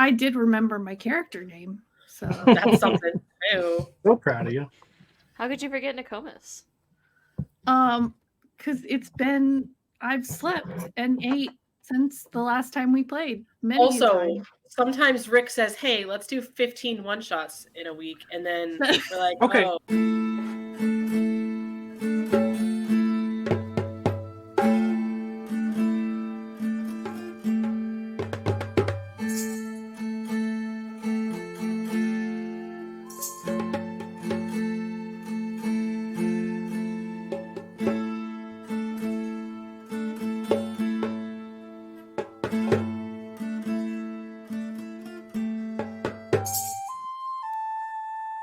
I did remember my character name, so That's something. Ew. So proud of you. How could you forget Nokomis? because I've slept and ate since the last time we played. Many a Also, time. sometimes Rick says, "Hey, let's do 15 one-shots in a week," and then we're like, Okay. "Oh,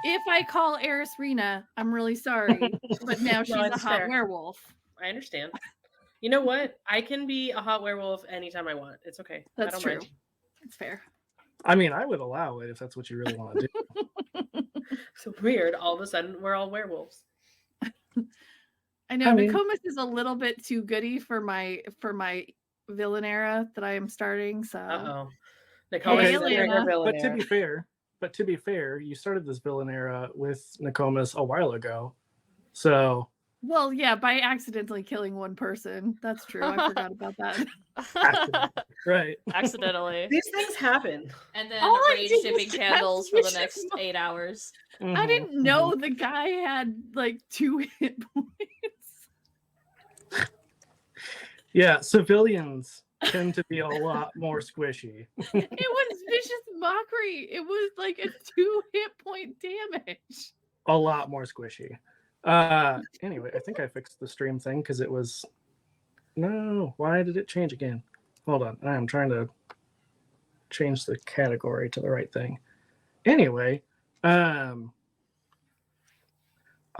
If I call Eris Rena, I'm really sorry, but now she's a it's hot fair. werewolf. I understand." You know what? I can be a hot werewolf anytime I want. It's okay. I That's don't true. mind. It's fair. I mean, I would allow it if that's what you really want to do. So weird. All of a sudden, we're all werewolves. I know I mean- Nokomis is a little bit too goody for my villain era that I am starting. So Uh-oh. Hey, Nicole is Elena. your villain But to era. be fair, you started this villain era with Nokomis a while ago. So well, yeah, by accidentally killing one person. That's true. I forgot about that. right. Accidentally. These things happen. And then All I rage did shipping was candles for the catch next vicious 8 hours. I Mhm, didn't know the guy had like 2 hit points. Yeah, civilians tend to be a lot more squishy. It was vicious mockery. It was like a 2 hit point damage. A lot more squishy. Anyway, I think I fixed the stream thing because it was. No, why did it change again? Hold on, I am trying to change the category to the right thing. Anyway, I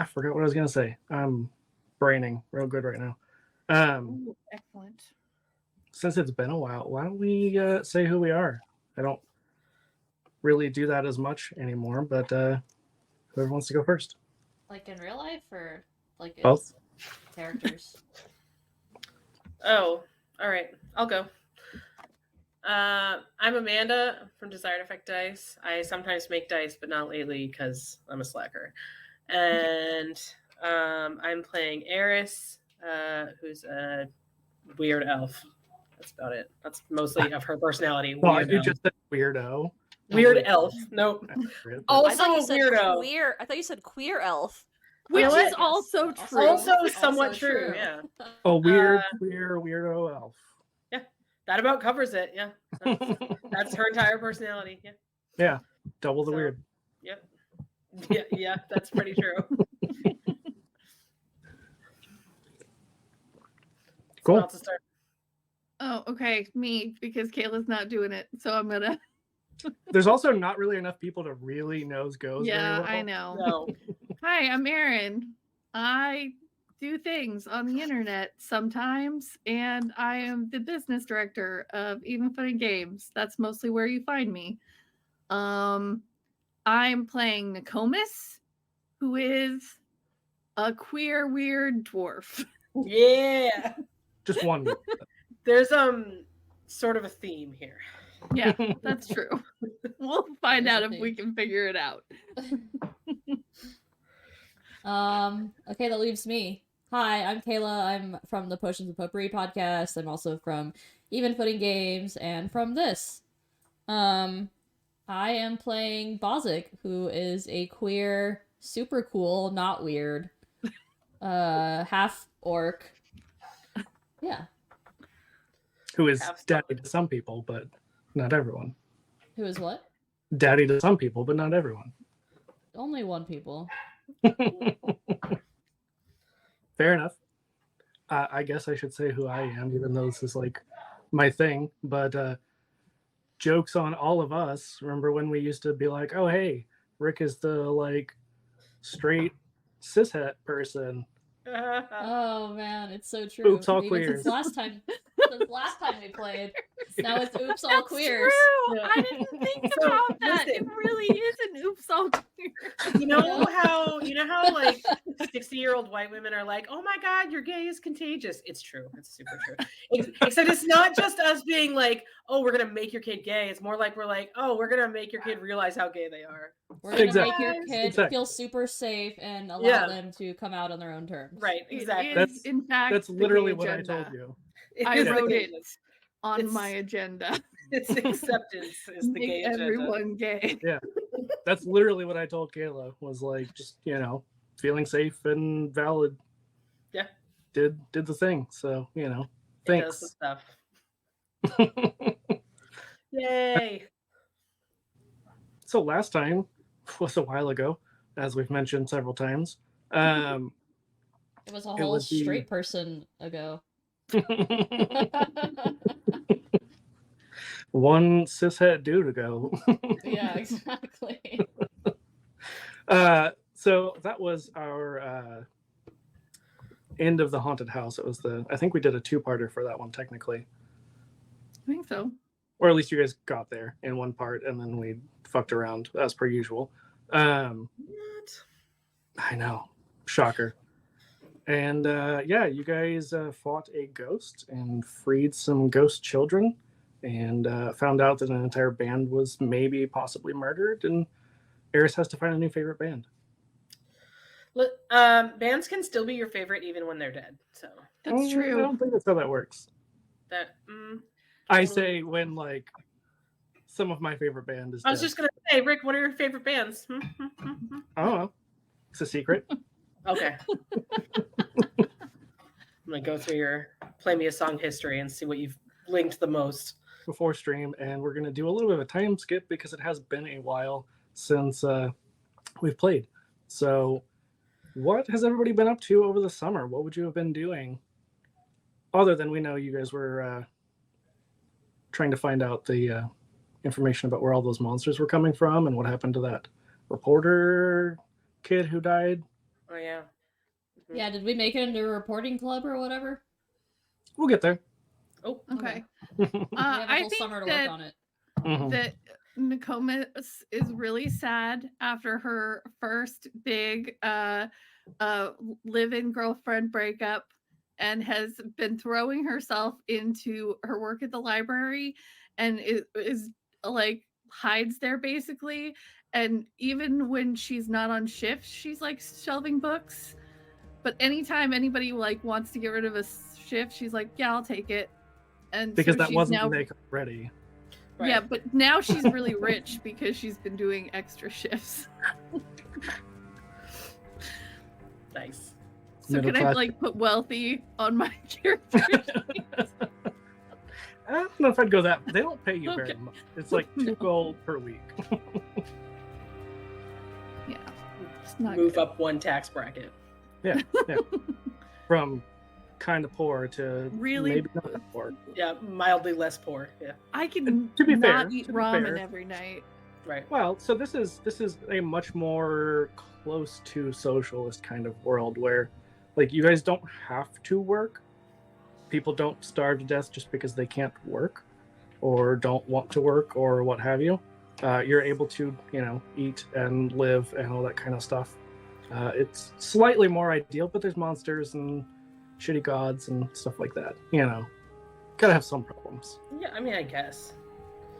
forgot what I was gonna say. I'm braining real good right now. Ooh, excellent. Since it's been a while, why don't we say who we are? I don't really do that as much anymore, but whoever wants to go first. Like in real life or like in Both. characters? Oh, all right. I'll go. I'm Amanda from Desired Effect Dice. I sometimes make dice, but not lately because I'm a slacker. And I'm playing Eris, who's a weird elf. That's about it. That's mostly of her personality. Well, Weird you elf. just said weirdo. Weird elf. Nope. Also I thought you a said weirdo. queer. I thought you said queer elf. Which know is what? also Yes. true. Also somewhat true. true. Yeah. A weird, queer, weirdo elf. That about covers it. Yeah. That's her entire personality. Yeah. Yeah, double the So- weird. Yep. Yeah, that's pretty true. Cool. Who else to start? Oh, okay, me, because Kayla's not doing it. So I'm gonna There's also not really enough people to really knows goes. Yeah, very well. I know. No. Hi, I'm Erin. I do things on the internet sometimes, and I am the business director of Even Funny Games. That's mostly where you find me. I'm playing Nokomis, who is a queer, weird dwarf. Yeah. Just one. There's sort of a theme here. Yeah, that's true. We'll find There's out a if theme. we can figure it out. Okay, that leaves me. Hi, I'm Kayla. I'm from the Potions of Potpourri podcast. I'm also from Even Footing Games and from this. I am playing Bozic, who is a queer, super cool, not weird, half orc. Yeah. Who is Have daddy to some people, but not everyone. Who is what? Daddy to some people, but not everyone. Only one people. Fair enough. I guess I should say who I am, even though this is like my thing. But jokes on all of us. Remember when we used to be like, "Oh, hey, Rick is the like straight cishet person." Oh man, it's so true. Oops, all Even queers. since last time. since last time we played. Now it's oops all That's queers. true. Yeah. I didn't think So, about that. It listen. really is an oops all queer. You know how like 60-year-old white women are like, oh my God, your gay is contagious. It's true. It's super true. Except it's not just us being like, oh, we're gonna make your kid gay. It's more like we're like, oh, we're gonna make your kid realize how gay they are. We're gonna Exactly. make your kid Exactly. feel super safe and allow Yeah. them to come out on their own terms. Right, It exactly. is, That's- in fact, That's the literally gay what I agenda. told you. I is the wrote gay it agenda. on It's- my agenda. It's acceptance is the Make gay agenda. everyone gay. That's literally what I told Kayla, was like, just, feeling safe and valid. Yeah. Did the thing. So, It does the thanks. stuff. Yay. So last time was a while ago, as we've mentioned several times. It was a It whole was the- straight person ago. One cishet dude ago. Yeah, exactly. So that was our end of the haunted house. It was I think we did a two-parter for that one technically, I think so. or at least you guys got there in one part, and then we fucked around as per usual. What? I know, shocker. And yeah, you guys fought a ghost and freed some ghost children, and found out that an entire band was maybe possibly murdered, and Eris has to find a new favorite band. Look, bands can still be your favorite even when they're dead. So That's I true. don't think that's how that works. that I say when like some of my favorite band is I was dead. just gonna say, Rick, what are your favorite bands? I don't know. It's a secret. Okay. I'm gonna go through your play me a song history and see what you've linked the most. Before stream, and we're gonna do a little bit of a time skip because it has been a while since we've played. So what has everybody been up to over the summer? What would you have been doing other than, we know you guys were trying to find out the information about where all those monsters were coming from and what happened to that reporter kid who died? Oh yeah. Mhm. Yeah, did we make it into a reporting club or whatever? We'll get there. Oh, Okay. We have a I whole think summer to that, work on it. Mhm. that Nokomis is really sad after her first big live-in girlfriend breakup, and has been throwing herself into her work at the library, and is like hides there basically. And even when she's not on shift, she's like shelving books. But anytime anybody like wants to get rid of a shift, she's like, "Yeah, I'll take it." And Because so that she's wasn't now, make ready. right. yeah, but now she's really rich because she's been doing extra shifts. Nice. So Middle can I class. like put wealthy on my character? I don't know if I'd go that. They don't pay you very Okay. much. It's like No. $2 per week. Yeah, it's not Move good. up one tax bracket. From kind of poor to Really, maybe not that poor. Yeah, mildly less poor. Yeah, I can To be not fair, eat to be ramen fair. every night. right. Well, so this is a much more close to socialist kind of world where, like, you guys don't have to work. People don't starve to death just because they can't work or don't want to work or what have you. You're able to, eat and live and all that kind of stuff. It's slightly more ideal, but there's monsters and shitty gods and stuff like that. Gotta have some problems. Yeah, I mean, I guess.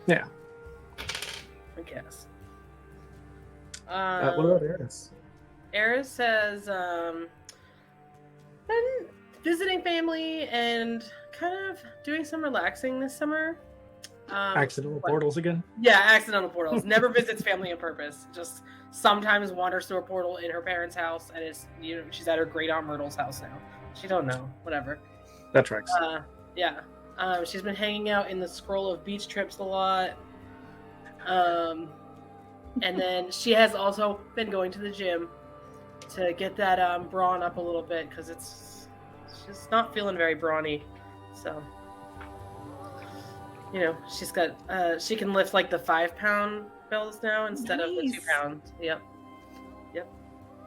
Yeah. I guess. What about Eris? Eris has been visiting family and kind of doing some relaxing this summer. Accidental but- portals again? Yeah, accidental portals. Never visits family on purpose. Just sometimes wanders through a portal in her parents' house, and she's at her great aunt Myrtle's house now. She don't know, whatever. That tracks. Yeah. She's been hanging out in the Scroll of Beach Trips a lot. And then she has also been going to the gym to get that brawn up a little bit because she's not feeling very brawny. So, she's got she can lift like the 5-pound bells now instead of the Nice. 2 pounds. Yep,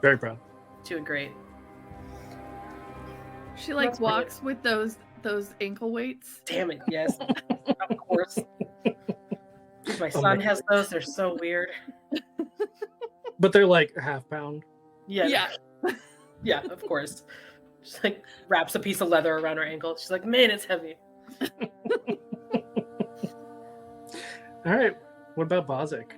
Very proud. doing great. She like That's great. walks with those those ankle weights. Damn it, yes. Of course. My son has those. They're so weird. But they're like a half pound. Yeah. Yeah, of course. Just like wraps a piece of leather around her ankle. She's like, man, it's heavy. All right. What about Bozic?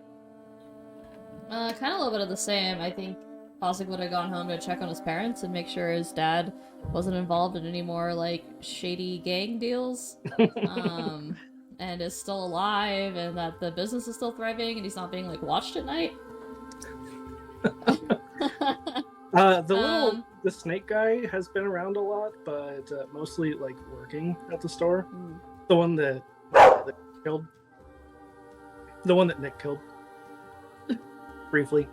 Kind of a little bit of the same. I think Bostic would have gone home to check on his parents and make sure his dad wasn't involved in any more like shady gang deals, and is still alive, and that the business is still thriving, and he's not being like watched at night. The snake guy has been around a lot, but mostly like working at the store. The one that killed. The one that Nick killed. Briefly.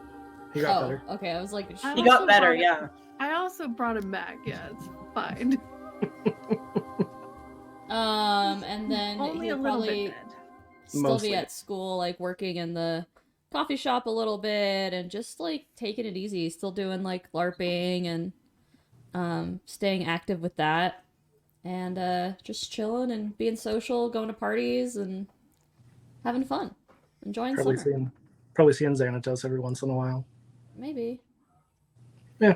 He got better. Okay, I was like, he got better, yeah. I also brought him back. Yeah, it's fine. And then Only he'll a little probably bit dead. still Mostly. be at school, like working in the coffee shop a little bit and just like taking it easy, still doing like LARPing and staying active with that, and just chilling and being social, going to parties and having fun, enjoying Probably summer. seeing Xanatos every once in a while. Maybe. Yeah.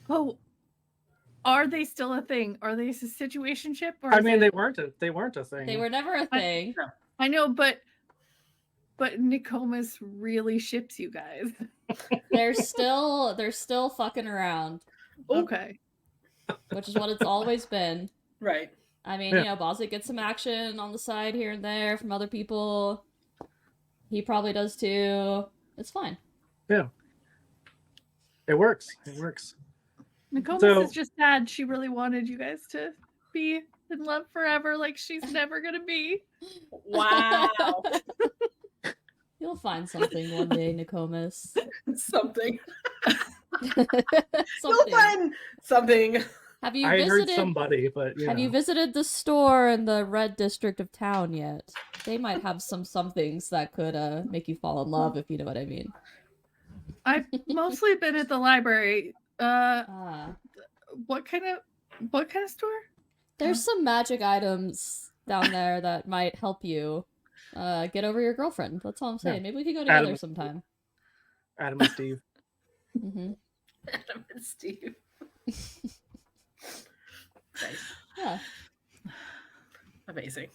Oh, are they still a thing? Are they a situationship? Or I is mean, it- they weren't a thing. They were never a thing. I know, but Nicomas really ships you guys. They're still fucking around, Okay. which is what it's always been. Right. I mean, Yeah. Bozic gets some action on the side here and there from other people. He probably does too. It's fine. Yeah. It works. It works. Nicomas So- is just sad. She really wanted you guys to be in love forever, like she's never gonna be. Wow. You'll find something one day, Nicomas. Something. Something. You'll find something. Have you I heard visited? somebody, but Have you visited the store in the red district of town yet? They might have some somethings that could make you fall in love, if you know what I mean. I've mostly been at the library. Ah. What kind of store? There's some magic items down there that might help you get over your girlfriend. That's all I'm saying. Yeah. Maybe we could go together Adam- sometime. Adam and Steve. Hmm. Adam and Steve. Nice. Yeah. Amazing.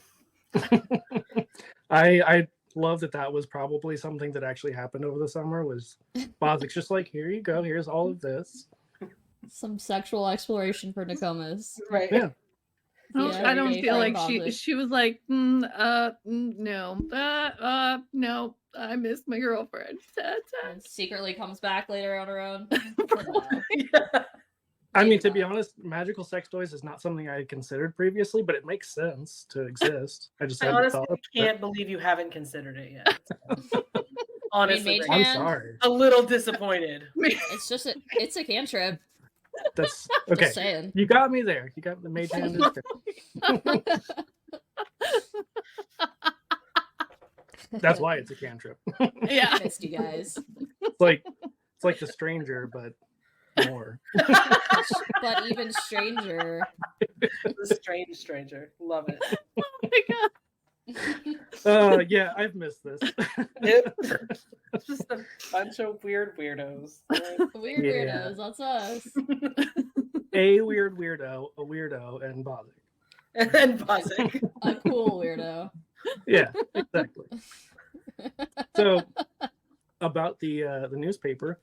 I love that was probably something that actually happened over the summer. Was Bozic's just like, here you go, here's all of this. Some sexual exploration for Nicomas. Right. Yeah. No, Yeah, I don't everyday feel friend like Bozic. she was like, no, no, I miss my girlfriend. And secretly comes back later on her own. I mean, to be honest, magical sex toys is not something I had considered previously, but it makes sense to exist. I just I hadn't honestly thought of it. can't believe you haven't considered it yet. Honestly, Mage like, I'm hand? sorry. a little disappointed. It's just it's a cantrip. That's okay. Just saying. You got me there. You got the mage hand. Is there. That's why it's a cantrip. Yeah. Missed you guys. It's like the stranger, but more. But even stranger. The strange stranger. Love it. Oh my god. Yeah, I've missed this. It's just a bunch of weird weirdos. Weird Yeah. weirdos, that's us. A weird weirdo, a weirdo, and Bozic. And Bozic. A cool weirdo. Yeah, exactly. So about the newspaper,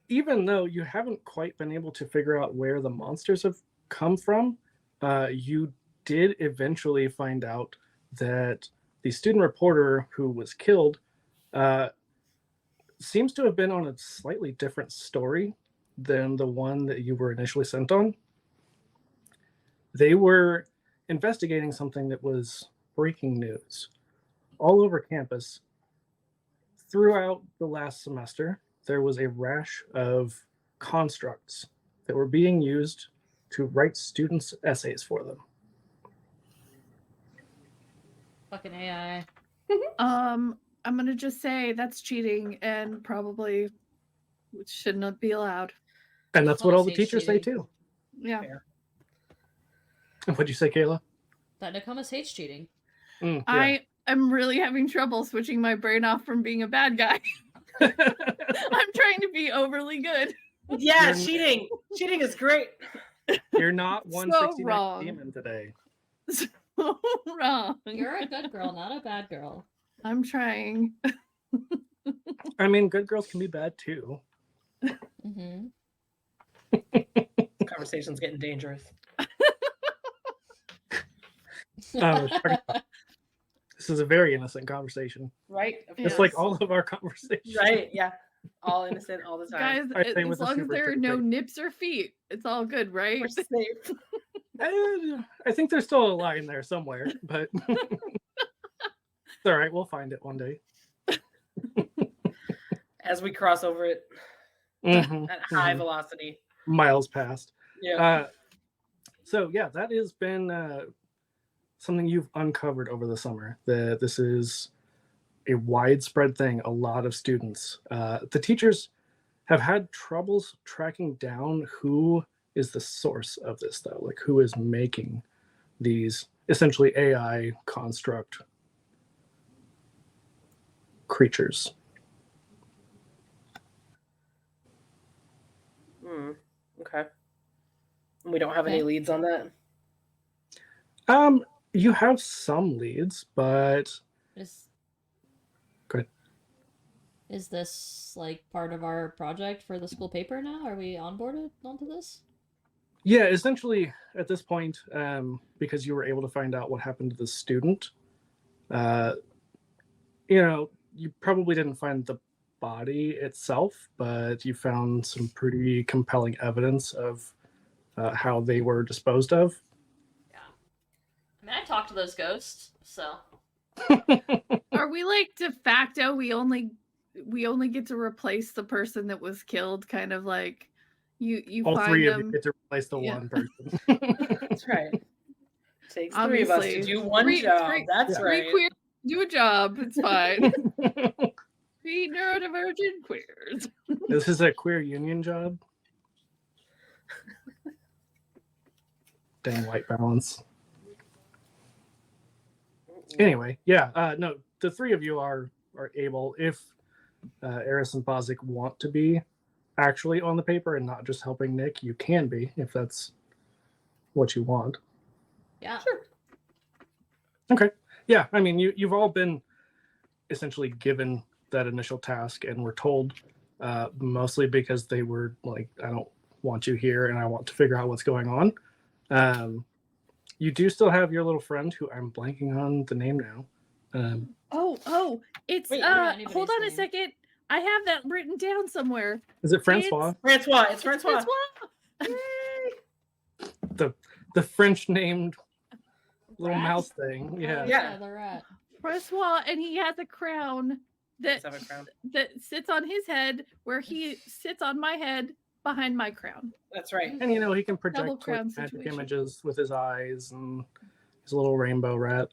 even though you haven't quite been able to figure out where the monsters have come from, you did eventually find out that the student reporter who was killed seems to have been on a slightly different story than the one that you were initially sent on. They were investigating something that was breaking news all over campus. Throughout the last semester, there was a rash of constructs that were being used to write students' essays for them. Fucking AI. I'm gonna just say that's cheating and probably should not be allowed. And that's what all the Honestly, teachers say cheating. too. Yeah. What'd you say, Kayla? That Nokomis hates cheating. Yeah. I am really having trouble switching my brain off from being a bad guy. I'm trying to be overly good. Yeah, You're- cheating. Cheating is great. You're not 169 wrong. demon today. So wrong. You're a good girl, not a bad girl. I'm trying. I mean, good girls can be bad too. Mm-hmm. Conversation's getting dangerous. This is a very innocent conversation. Right? Just Yes. like all of our conversations. Right, yeah. All innocent all the time. Guys, I say as with a long as super there are straight no face. nips or feet, it's all good, right? We're safe. I think there's still a line there somewhere, but it's all right. We'll find it one day. As we cross over it Mhm, at high mhm. velocity. Miles past. Yeah. So yeah, that has been something you've uncovered over the summer. This is a widespread thing. A lot of students, the teachers have had troubles tracking down who is the source of this, though. Like, who is making these essentially AI construct creatures. Okay. We don't have any Okay. leads on that. You have some leads, but Is Go ahead. Is this like part of our project for the school paper now? Are we onboarded onto this? yeah, essentially at this point, because you were able to find out what happened to the student, you probably didn't find the body itself, but you found some pretty compelling evidence of how they were disposed of. Yeah. I mean, I talked to those ghosts, so. Are we like de facto we only get to replace the person that was killed, kind of like you All find three of them. you get to replace the Yeah. one person. That's right. Takes three of us to Obviously. do one Three- job. three- That's Three right. queers do a job. It's fine. Three neurodivergent queers. This is a queer union job. Dang white balance. Anyway, yeah, no, the three of you are able, if Eris and Bozic want to be actually on the paper and not just helping Nick, you can be if that's what you want. Yeah. Sure. Okay. Yeah, I mean, you've all been essentially given that initial task and were told, mostly because they were like, I don't want you here and I want to figure out what's going on. You do still have your little friend who I'm blanking on the name now. Oh, it's Wait, I don't know hold anybody's on a name. second. I have that written down somewhere. Is it Francois? Francois. It's Francois. The French named little Rat? mouse thing. Yeah. Oh, Yeah. the rat. Francois, and he has a crown that Let's have a crown. that sits on his head, where he sits on my head behind my crown. That's right. And he can project Double like, crown magic situation. images with his eyes and his little rainbow rat.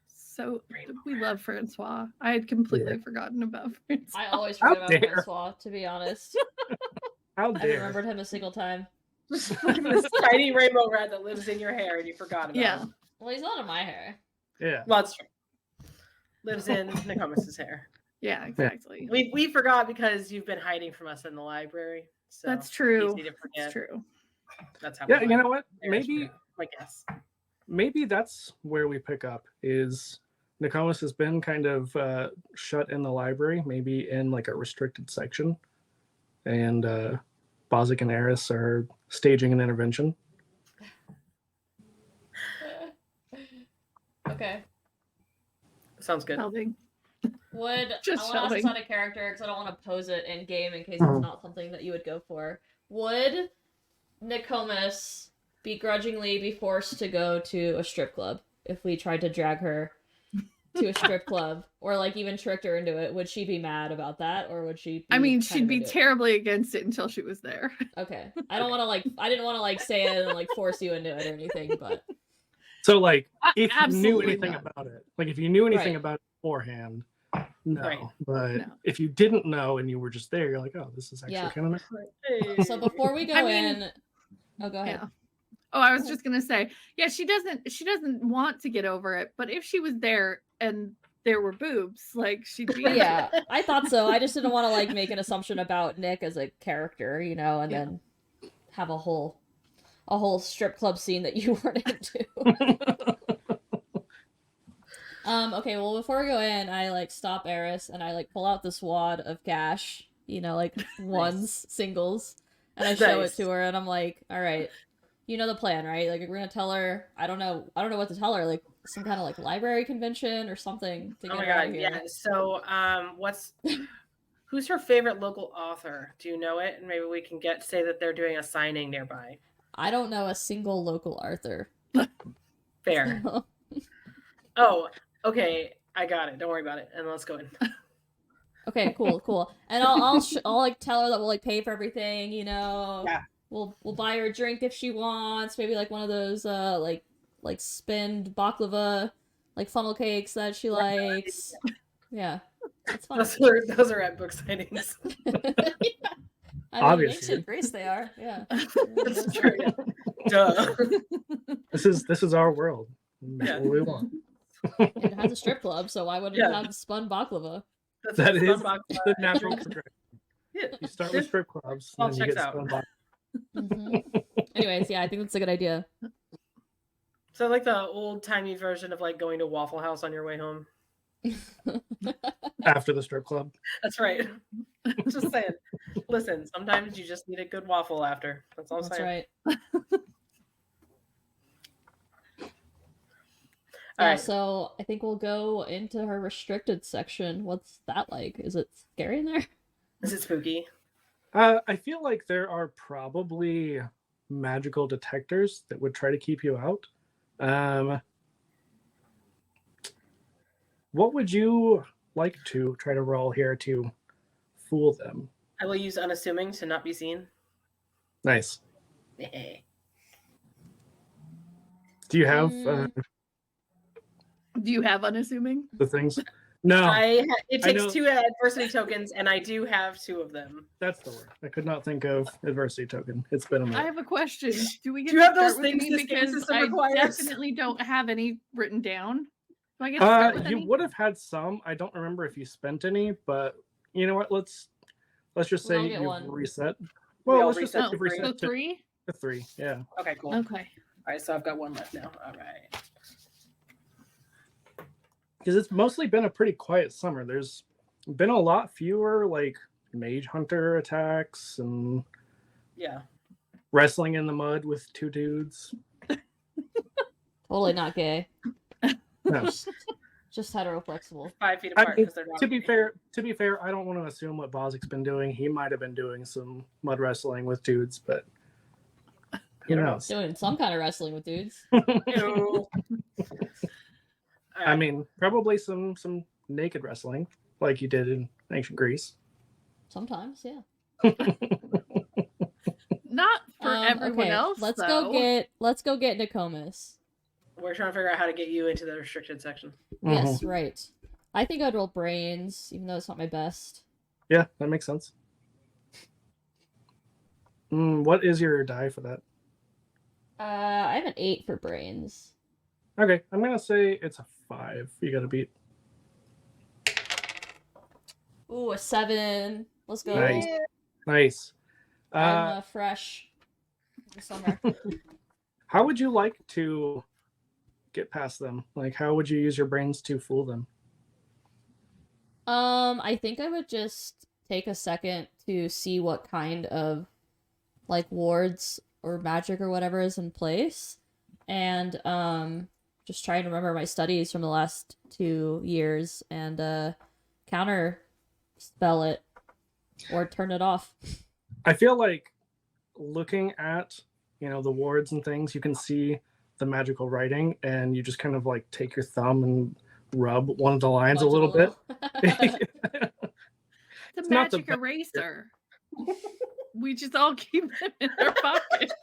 So we love Francois. I had completely forgotten about Francois. I always How forget about dare. Francois, to be honest. How I haven't dare. remembered him a single time. This tiny rainbow rat that lives in your hair and you forgot about Yeah. him. Well, he's not in my hair. Yeah. Well, that's true. Lives in Nokomis' hair. Yeah, exactly. We forgot because you've been hiding from us in the library. So That's true. Easy to forget. That's true. That's how Yeah, we you know what? There's Maybe my guess. maybe that's where we pick up is Nokomis has been kind of shut in the library, maybe in like a restricted section. And Bozic and Eris are staging an intervention. Okay. Sounds good. Helping. Would Just I want to ask this showing. out of character because I don't want to pose it in game in case Mhm. it's not something that you would go for. Would Nokomis begrudgingly be forced to go to a strip club if we tried to drag her to a strip club or like even tricked her into it? Would she be mad about that or would she? I mean, kind she'd of be into it? terribly against it until she was there. Okay, I don't want to like. I didn't want to like say it and like force you into it or anything, but So like if you knew Absolutely anything not. about it, like if you knew anything Right. about it beforehand, no. Right. But No. if you didn't know and you were just there, you're like, oh, this is actually Yeah. kind of nice. Hey. so before we go I mean- in, oh, go ahead. Yeah. Oh, I was just gonna say, yeah, she doesn't want to get over it, but if she was there and there were boobs, like she'd be into Yeah, it. I thought so. I just didn't want to like make an assumption about Nick as a character, and Yeah. then have a whole strip club scene that you weren't into. Okay, well before we go in, I like stop Eris and I like pull out this wad of cash, like ones, singles, and I show Nice. it to her and I'm like, all right, you know the plan, right? Like we're gonna tell her, I don't know what to tell her, like some kind of like library convention or something to Oh get my her out of god, here. yeah. So, who's her favorite local author? Do you know it? And maybe we can say that they're doing a signing nearby. I don't know a single local Arthur. Fair. Oh, okay. I got it. Don't worry about it. And let's go in. Okay, cool. And I'll like tell her that we'll like pay for everything, Yeah. We'll buy her a drink if she wants, maybe like one of those like spinned baklava like funnel cakes that she likes. Yeah. It's fun. Those are at book signings. I mean, Obviously. ancient Greece they are. Yeah. That's true. Yeah. Duh. This is our world. That's Yeah. what we want. It has a strip club, so why wouldn't it Yeah. have spun baklava? That's That what is Sunbox the natural progression. Yeah. You start with strip clubs, All and then you checks get out. spun box. Anyways, yeah, I think that's a good idea. So like the old timey version of like going to Waffle House on your way home. After the strip club. That's right. Just saying. Listen, sometimes you just need a good waffle after. That's all I'm That's saying. right. All Yeah, right. so I think we'll go into her restricted section. What's that like? Is it scary in there? Is it spooky? I feel like there are probably magical detectors that would try to keep you out. What would you like to try to roll here to fool them? I will use unassuming to not be seen. Nice. Do Do you have Do you have unassuming? the things? No, it I takes know. 2 adversity tokens, and I do have 2 of them. that's the word. I could not think of adversity token. It's been a I minute. have a question. Do we get Do you to have those start with things any? this game Because system I requires? definitely don't have any written down. Do I get to start with You any? would have had some. I don't remember if you spent any, but you know what? Let's just We'll say get you've one. reset. We Well, all let's just say reset you've to 3. So reset to 3? 3. Yeah. Okay, cool. Okay. All right, so I've got 1 left now. All right. Because it's mostly been a pretty quiet summer. There's been a lot fewer like mage hunter attacks and Yeah. wrestling in the mud with 2 dudes. Totally not gay. No. Just heteroflexible. 5 feet I apart mean, because they're not. to be fair, I don't want to assume what Bozik's been doing. He might have been doing some mud wrestling with dudes, but who don't know. knows? Doing some kind of wrestling with dudes. Ew. I mean, probably some naked wrestling, like you did in ancient Greece. Sometimes, yeah. Not for everyone okay, else. Let's though. go get Nokomis. We're trying to figure out how to get you into the restricted section. Yes, right. I think I'd roll brains, even though it's not my best. Yeah, that makes sense. What is your die for that? I have an 8 for brains. Okay, I'm gonna say it's a 5. You gotta beat. Ooh, a 7. Let's go. Nice. Nice. I'm fresh. This summer. How would you like to get past them? Like, how would you use your brains to fool them? I think I would just take a second to see what kind of like wards or magic or whatever is in place, and just try to remember my studies from the last 2 years and counter spell it or turn it off. I feel like looking at, the wards and things, you can see the magical writing, and you just kind of like take your thumb and rub one of the lines Fudge a little bit. It's a not the magic best. eraser. We just all keep them in our pockets.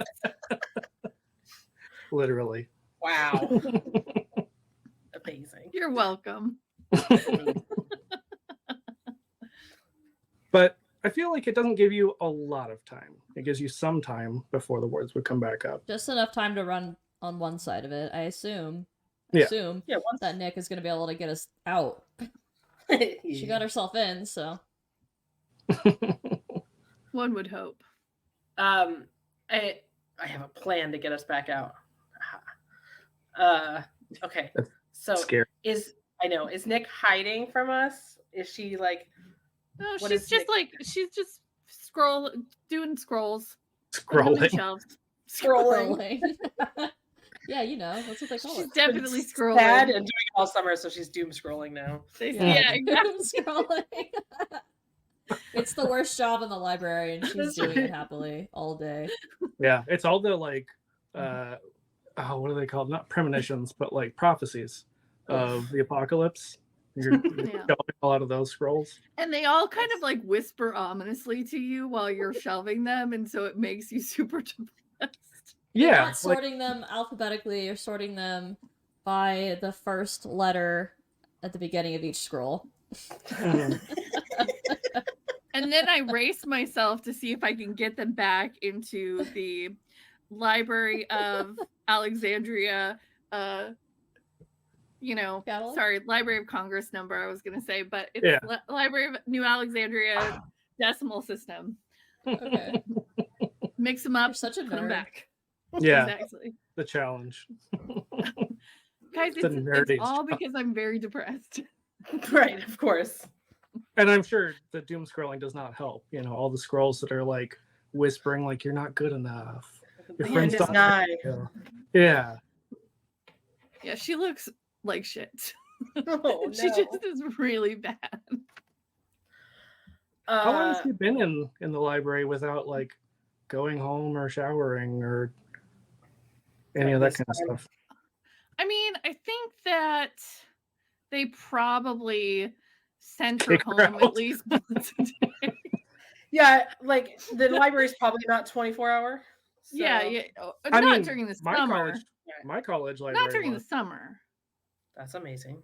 Literally. Wow. Amazing. You're welcome. But I feel like it doesn't give you a lot of time. It It gives you some time before the words would come back up. Just enough time to run on one side of it, I assume. Yeah. Yeah, once That Nick is going to be able to get us out. She got herself in, so. One would hope. I have a plan to get us back out. Okay. So Scary. is Nick hiding from us? Is she like No, What she's is just Nick- she's just doing scrolls. Scrolling. Shelves. scrolling? Yeah, you know, that's what they call She's it. definitely Sad scrolling. and doing it all summer, so she's doom scrolling now. Yeah, exactly. Scrolling. It's the worst job in the library, and she's doing it happily all day. Yeah, it's all the like, what are they called? Not premonitions, but like prophecies of the apocalypse. You're Yeah. shelving a lot of those scrolls. And they all kind of like whisper ominously to you while you're shelving them, and so it makes you super depressed. You're Yeah, not like, sorting them alphabetically, you're sorting them by the first letter at the beginning of each scroll. mhm. And then I race myself to see if I can get them back into the Library of Alexandria, Catalog? sorry, Library of Congress number I was going to say, but it's Yeah. Library of New Alexandria decimal system. Okay. Mix them up, You're such a put them nerd. back. Yeah, Exactly. the challenge. Guys, The it's nerdiest all job. because I'm very depressed. Right, of course. And I'm sure the doom scrolling does not help. You know, all the scrolls that are like whispering, like, you're not good enough. The friends end is don't- nigh. Yeah. Yeah, she looks like shit. Oh, She no. just is really bad. How long has you been in the library without like going home or showering or any of that This kind of time. stuff? I mean, I think that they probably sent her Kick her home out. at least once a day. Yeah, like the library's probably not 24-hour. So. Yeah. I Not mean, during the my summer. college library. Not during the was. summer. That's amazing.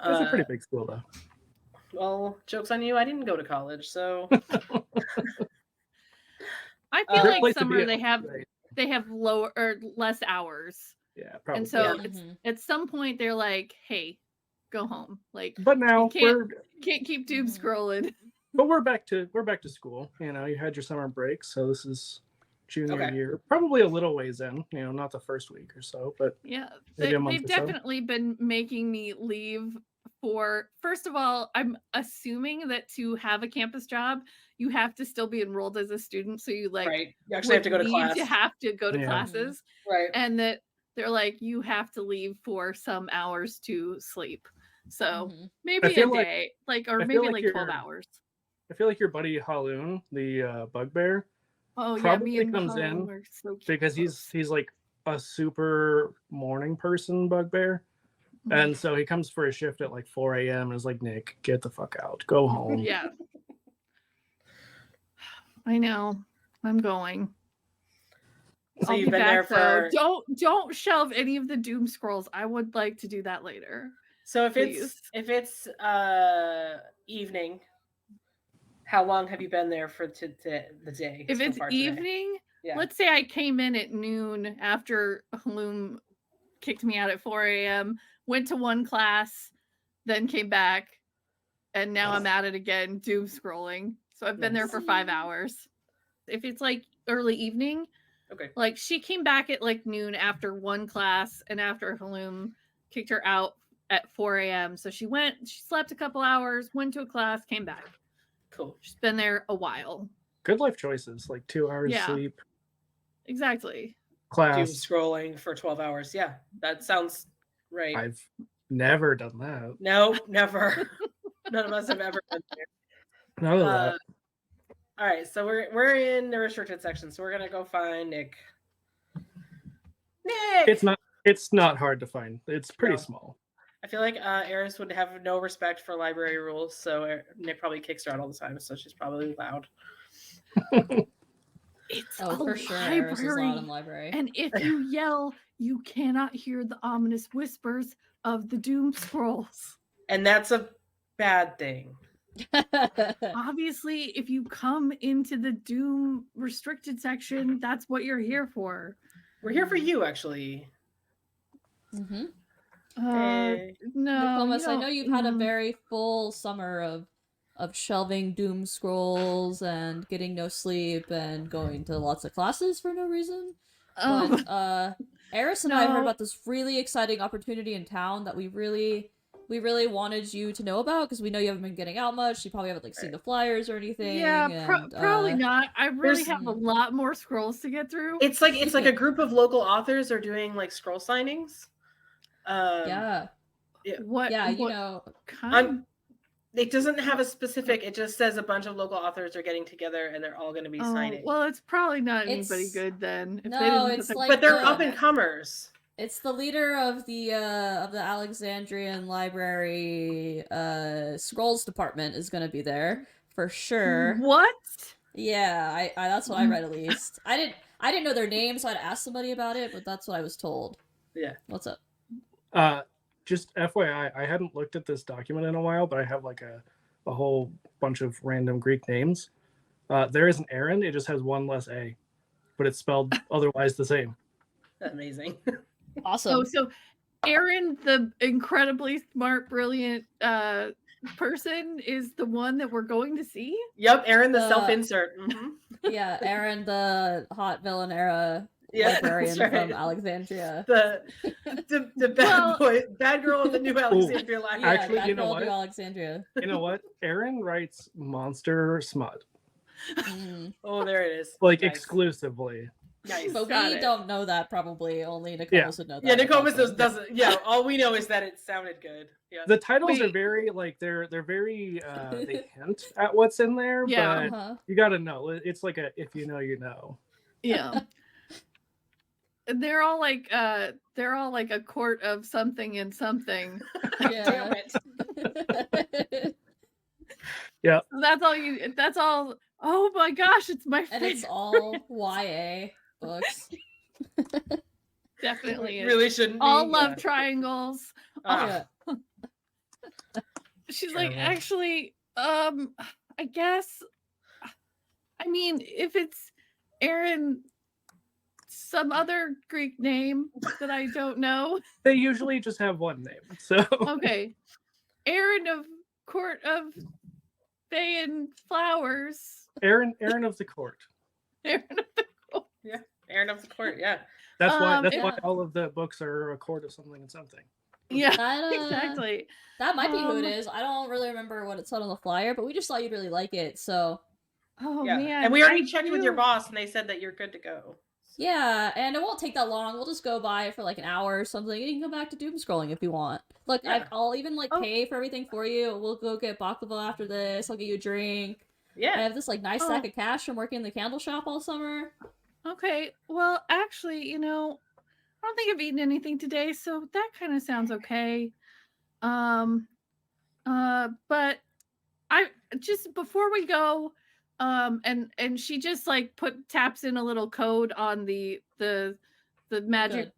It's a pretty big school though. Well, joke's on you. I didn't go to college, so I feel Good like place to summer be they at, have right? they have lower or less hours. Yeah, probably. And so Yeah. it's at some point they're like, hey, go home. Like But now can't keep doom Mhm. scrolling. but we're back to school. You know, you had your summer break, so this is junior Okay. year. Probably a little ways in, you know, not the first week or so, but Yeah, maybe a month they've or so. definitely been making me leave for. First of all, I'm assuming that to have a campus job, you have to still be enrolled as a student, so you like right. You actually have to go to would class. need to have to go to Yeah. classes, Right. and that they're like you have to leave for some hours to sleep. So Mhm. maybe a feel like- day, or I feel maybe like like 12 you're- hours. I feel like your buddy Haloon, the bugbear, Oh yeah, probably me and comes Mahalo in were so because close. he's like a super morning person bugbear. And so he comes for a shift at like 4 a.m. and is like, Nick, get the fuck out. Go home. Yeah. I know. I'm going. So I'll you've be been back there though. for. Don't shelve any of the doom scrolls. I would like to do that later. So please. if it's evening, how long have you been there for the day? If so it's far today? evening, Yeah. let's say I came in at noon after Haloom kicked me out at 4 a.m., went to one class, then came back, and now I'm at it again, doom scrolling. So I've been there Nice. for 5 hours. If it's like early evening, Okay. like she came back at like noon after one class and after Haloom kicked her out at 4 a.m. So she slept a couple hours, went to a class, came back. Cool. She's been there a while. Good life choices, like 2 hours Yeah. sleep, Exactly. Doom class. scrolling for 12 hours. Yeah, that sounds right. I've never done that. No, never. None of us have ever been there. None of that. All right, so we're in the restricted section, so we're gonna go find Nick. Nick. It's not hard to find. It's pretty No. small. I feel like Eris would have no respect for library rules, so Nick probably kicks her out all the time, so she's probably loud. It's Oh, a for sure. Eris is library. loud in library. And if you yell, you cannot hear the ominous whispers of the doom scrolls. And that's a bad thing. Obviously, if you come into the Doom restricted section, that's what you're here for. We're here for you, actually. Mm-hmm. Hey. No, Nicomas, you I don't- know you've had a very full summer of shelving Doom scrolls and getting no sleep and going to lots of classes for no reason. But Eris and I heard No. about this really exciting opportunity in town that we really wanted you to know about because we know you haven't been getting out much. You probably haven't like seen the flyers or anything. Yeah, and, probably not. I really there's- have a lot more scrolls to get through. It's like a group of local authors are doing like scroll signings. Yeah. What? Yeah, you what know. kind? It doesn't have a specific. It just says a bunch of local authors are getting together and they're all going to be signing. Well, it's probably not anybody It's- good then. If No, they didn't put it's the- like but they're the- up and comers. It's the leader of the Alexandrian Library scrolls department is gonna be there for sure. What? Yeah, I that's what I read at least. I didn't know their name, so I'd ask somebody about it, but that's what I was told. Yeah. What's up? Just FYI, I hadn't looked at this document in a while, but I have like a whole bunch of random Greek names. There is an Aaron, it just has one less A, but it's spelled otherwise the same. Amazing. Awesome. So Aaron, the incredibly smart, brilliant person, is the one that we're going to see. Yep, Aaron the Uh, self-insert. Mm-hmm. Yeah, Aaron, the hot villain era Yeah, librarian that's right. from Alexandria. The bad girl of the new Alexandria Yeah, Library. Actually, Bad you know Girl what? to Alexandria. You know what? Aaron writes monster smut, Mm. Oh, there it is. like Nice. exclusively. Nice. But Got we it. don't know that probably. Only Nicomas Yeah. would know that. Yeah, Nicomas also. doesn't. Yeah, all we know is that it sounded good. Yeah. The titles are Wait. very like they're very they hint at what's in there, Yeah. but Uh-huh. you got to know. It's like a if you know, you know. Yeah. And they're all like a court of something and something. Damn Yeah. it. That's all. Oh my gosh, it's my And favorite. it's all YA books. Definitely is. Really shouldn't be. All love triangles. Ah. Yeah. She's like, Terrible. actually, I guess. I mean, if it's Aaron, some other Greek name that I don't know. They usually just have one name. So Okay, Aaron of Court of Fae and Flowers. Aaron of the Court. Aaron of the Aaron of the Court. Yeah. That's why yeah. all of the books are a court of something and something. Yeah, That, exactly. That might be who it Um, is. I don't really remember what it said on the flyer, but we just thought you'd really like it. So Oh Yeah. man, And we already I checked with your do- boss, and they said that you're good to go. yeah, and it won't take that long. We'll just go by for like an hour or something. You can come back to doom scrolling if you want. Look, Yeah. I'll even like Oh. pay for everything for you. We'll go get baklava after this. I'll get you a drink. I Yeah. have this like nice Oh. sack of cash from working in the candle shop all summer. Okay, well, actually, I don't think I've eaten anything today, so that kind of sounds okay. But I just before we go, and she just like taps in a little code on the magic Good.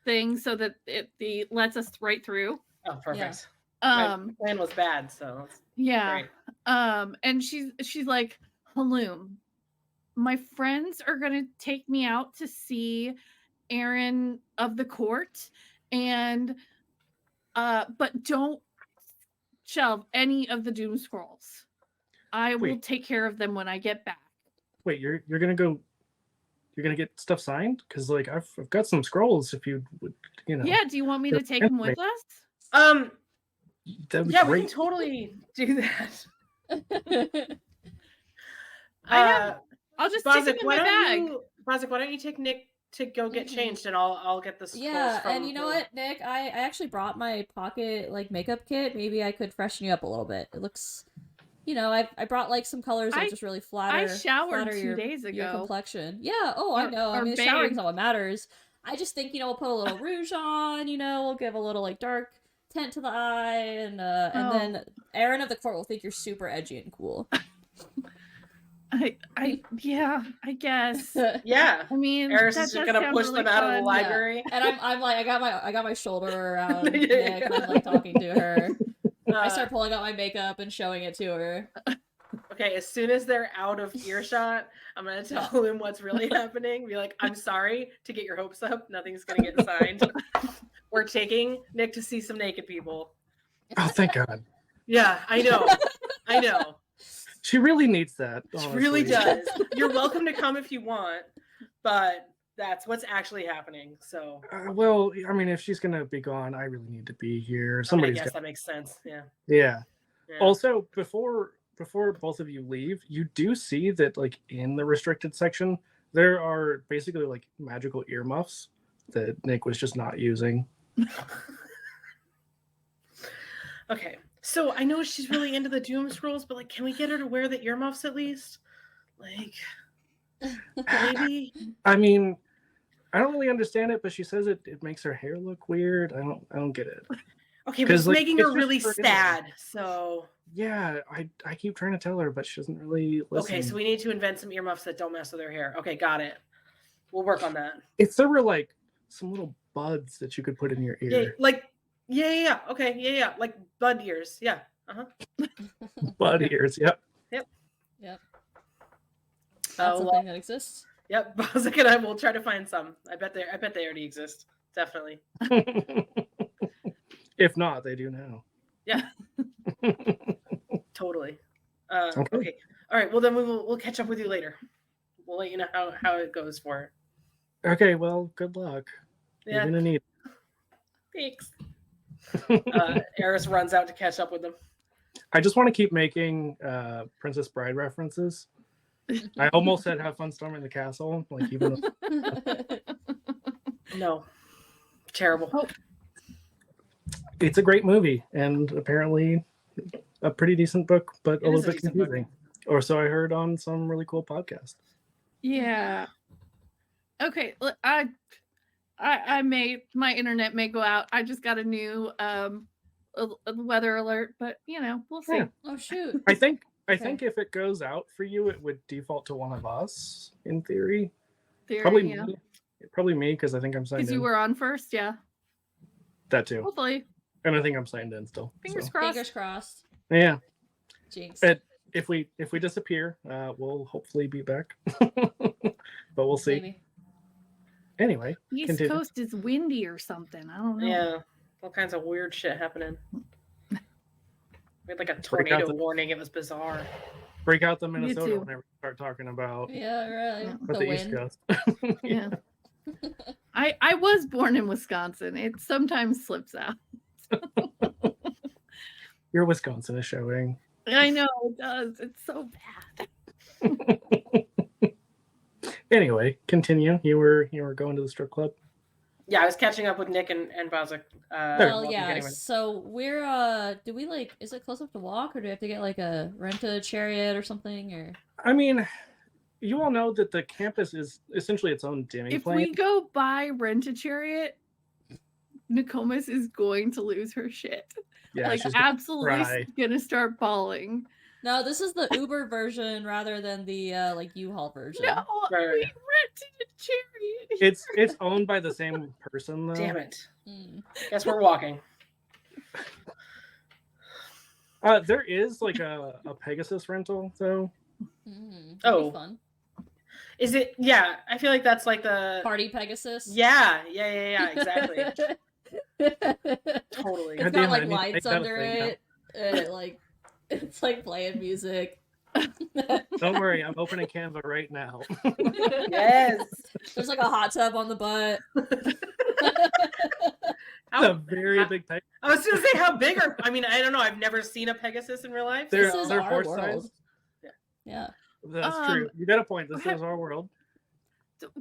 thing so that it lets us right through. Oh, perfect. Yeah. My plan was bad, so it's Yeah. great. And she's like, Haloom, my friends are gonna take me out to see Aaron of the Court, and but don't shelve any of the Doom Scrolls. I will Wait. take care of them when I get back. Wait, you're gonna go? You're gonna get stuff signed? Because like I've got some scrolls. If you would, Yeah, do you want me to take them with us? that'd be Yeah, we great. can totally do that. I have- I'll just stick them in my bag. Bozic, why don't you take Nick to go get Mhm. changed, and I'll get the scrolls Yeah, from and you know the- what, Nick? I actually brought my pocket like makeup kit. Maybe I could freshen you up a little bit. It looks, I brought like some colors that I- just really I flatter. showered flatter 2 days your ago. complexion. Yeah. Oh, I Or- know. I or mean, the babe. showering's not what matters. I just think we'll put a little rouge on. We'll give a little like dark tint to the eye, and Oh. then Aaron of the Court will think you're super edgy and cool. Yeah, I guess. Yeah. I mean, Eris that is just does gonna sound push really them out of the fun. library. And I'm like I got my shoulder around Yeah, Nick, and I'm like talking to her. I start pulling out my makeup and showing it to her. Okay, as soon as they're out of earshot, I'm gonna tell them what's really happening. Be like, I'm sorry to get your hopes up. Nothing's gonna get signed. We're taking Nick to see some naked people. Oh, thank God. Yeah, I know. I know. She really needs that. She Honestly. really does. You're welcome to come if you want, but that's what's actually happening. So Well, I mean, if she's gonna be gone, I really need to be here. I Somebody's guess got. that makes sense. Yeah. Yeah. Yeah. Also, before both of you leave, you do see that like in the restricted section, there are basically like magical earmuffs that Nick was just not using. Okay. So I know she's really into the doom scrolls, but like, can we get her to wear the earmuffs at least? Like, maybe. I mean, I don't really understand it, but she says it makes her hair look weird. I don't get it. Okay, but it's like, making it's her just really for sad. So yeah, I keep trying to tell her, but she doesn't really listen. okay, so we need to invent some earmuffs that don't mess with her hair. Okay, got it. We'll work on that. If there were like some little buds that you could put in your ear. Yeah, like yeah. Okay, yeah. Like bud ears. Yeah. Bud ears, yep. Yep. Oh, That's something that exists. Yep. Bozak and I will try to find some. I bet they already exist. Definitely. If not, they do now. Yeah. Totally. Okay. Okay. All right. Well, then we'll catch up with you later. We'll let you know how it goes for her. Okay, well, good luck. Yeah. You're gonna need. Thanks. Eris runs out to catch up with them. I just want to keep making Princess Bride references. I almost said "Have fun storming the castle," like even. No. Terrible. Oh. It's a great movie, and apparently a pretty decent book, but It a is little a bit decent book. confusing. Or so I heard on some really cool podcast. Yeah. Okay. My internet may go out. I just got a new a weather alert, but we'll see. Yeah. Oh shoot. I think Okay. if it goes out for you, it would default to one of us in theory. Theory, Probably yeah. me. Probably me because I think I'm signed Because in. you were on first, yeah. That too, Hopefully. and I think I'm signed in still. Fingers so. crossed. Fingers crossed. Yeah. Jinx. If we disappear, we'll hopefully be back. But we'll see. Maybe. Anyway, East continue. Coast is windy or something. I don't know. Yeah. All kinds of weird shit happening. We had like a out tornado the- warning. It was bizarre. Break out the too. Minnesota whenever we start talking about Yeah, right. about The the East wind. Coast. Yeah. I was born in Wisconsin. It sometimes slips out. Your Wisconsin is showing. I know it does. It's so bad. Anyway, continue. You were going to the strip club. Yeah, I was catching up with Nick and Bozak. Well, yeah. So we're do we like? Is it close enough to walk, or do we have to get like a rent a chariot or something? Or I mean, you all know that the campus is essentially its own demi If plane. we go buy Rent a Chariot, Nokomis is going to lose her shit. Yeah, like she's gonna absolutely cry. gonna start bawling. no, this is the Uber version rather than the like U-Haul version. No, Right. we rented a chariot. It's owned by the same person though. Damn it. Mm. Guess we're walking. There is like a Pegasus rental though. Mm. Oh. Fun. Is it? Yeah, I feel like that's like the. Party Pegasus. Yeah, exactly. Totally. It's God got damn it, I like need to lights make that a under thing now. it. And it like it's like playing music. Don't worry, I'm opening Canva right now. Yes. There's like a hot tub on the butt. It's a very big Pegasus. I was gonna say how big are. I mean, I don't know. I've never seen a Pegasus in real life. They're, This is they're our horse world. sized. Yeah. That's true. You got a point. This is our world.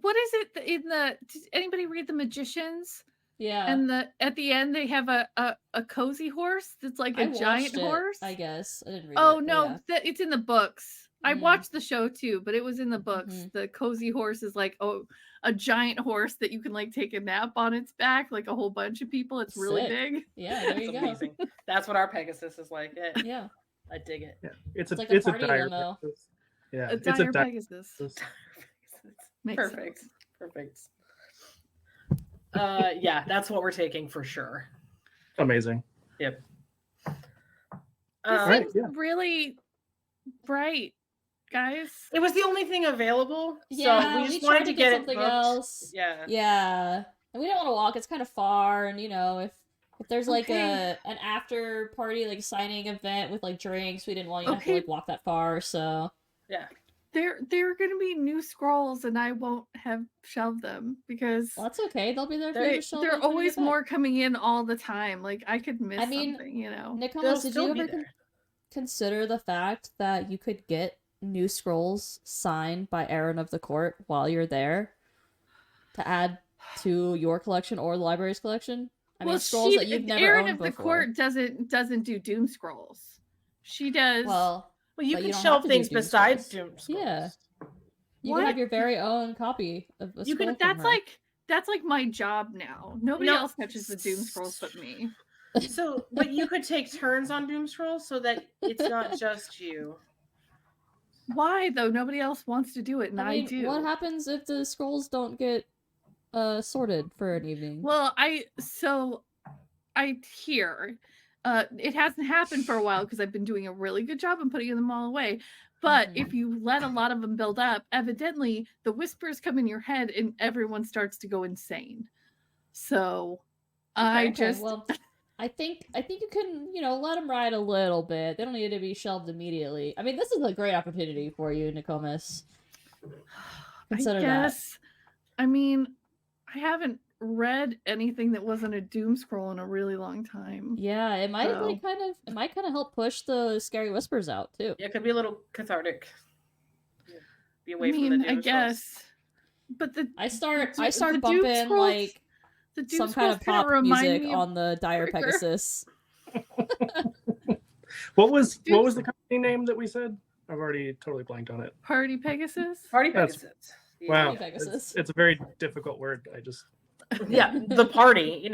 What is it in the? Did anybody read The Magicians? Yeah. And at the end they have a cozy horse that's like a I giant watched it, horse. I guess. I didn't read Oh it. but no, yeah. it's in the books. I Mm. watched the show too, but it was in the books. Mhm. The cozy horse is like a giant horse that you can like take a nap on its back, like a whole bunch of people. It's really Sick. big. Yeah, there That's you go. amazing. That's what our Pegasus is like. Yeah, Yeah. I dig it. Yeah, it's It's a like a it's a party dire limo. Pegasus. Yeah, A it's a dire dire Pegasus. Pegasus. Makes Perfect. sense. Perfect. Yeah, that's what we're taking for sure. Amazing. Yep. This Right, seems yeah. really bright, guys. It was the only thing available, Yeah, so we we just tried wanted to to get get it something booked. else. Yeah. Yeah. And we don't want to walk, it's kind of far, and if there's like Okay. an after party like signing event with like drinks, we didn't want you to have to Okay. like walk that far, so Yeah. There are going to be new scrolls, and I won't have shelved them because well, that's okay. They'll be there for you to show there are them when you always get back. more coming in all the time. Like I could miss I mean, something, you know. They'll Nicomas, did still you be ever there. consider the fact that you could get new scrolls signed by Aaron of the Court while you're there to add to your collection or the library's collection? I mean, scrolls that you've never Erin owned of the before. Court doesn't do Doom scrolls. She does. Well, Well, you but can don't have shelve to do things Doom besides scrolls. Doom scrolls. Yeah. You What? can have your very own copy of a You scroll can- from That's her. like my job now. Nobody No. else touches the Doom scrolls but me. So, but you could take turns on Doom scrolls so that it's not just you. Why though? Nobody else wants to do it, and I mean, do. what happens if the scrolls don't get sorted for an evening? Well, I hear it hasn't happened for a while because I've been doing a really good job of putting them all away. But if you let a lot of them build up, evidently the whispers come in your head and everyone starts to go insane. So Okay, well, I think you can, let them ride a little bit. They don't need to be shelved immediately. I mean, this is a great opportunity for you, Nicomas. Consider I guess. I mean, I haven't read anything that wasn't a doom scroll in a really long time. Yeah, it might So- kind of help push the scary whispers out too. Yeah, it could be a little cathartic. Be I away from the mean, Doom I scrolls. guess. But I start the Doom bumping scrolls- like the Doom some kind scrolls of kinda pop remind music me of on the Dire Breaker. Pegasus. What was Dude. the company name that we said? I've already totally blanked on it. Party Pegasus. Party That's- Pegasus. Wow, Party Pegasus. it's a very difficult word. I just Yeah, the party,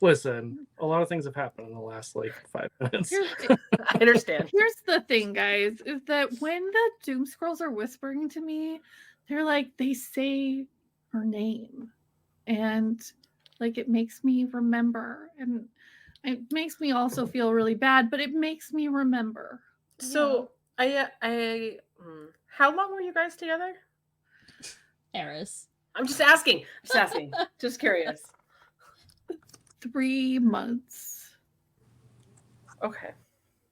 listen. A lot of things have happened in the last 5 minutes. I understand. Here's the thing, guys, is that when the Doom Scrolls are whispering to me, they're like, they say her name. And it makes me remember. And it makes me also feel really bad, but it makes me remember. So, how long were you guys together? Eris. I'm just asking. Just curious. 3 months. Okay.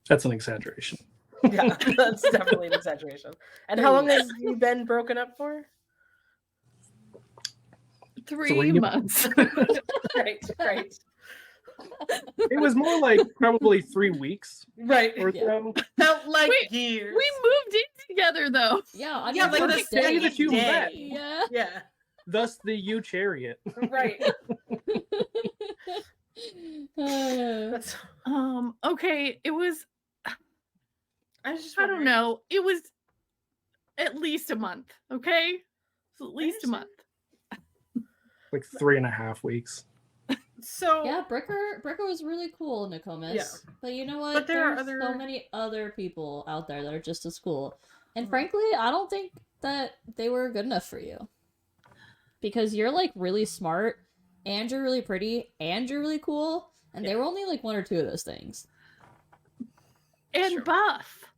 That's an exaggeration. Yeah, that's definitely an exaggeration. And how long have you been broken up for? 3 months. Right. It was more like probably 3 weeks Right. or Yeah. so. Felt like Wait, years. We moved in together, though. Yeah, on Yeah, your like the first day day. that you met. Yeah. Yeah. Thus the U chariot. Right. Uh, That's. Okay, it was, I was just. I don't wondering. know, it was at least a month, okay? So at least a month. 3.5 weeks. So. yeah, Bricker was really cool, Nicomas. Yeah. But you know what? But there are There's so other- many other people out there that are just as cool. And Mhm. frankly, I don't think that they were good enough for you. Because you're really smart, and you're really pretty, and you're really cool, and they were only 1 or 2 of those things. And Sure. buff.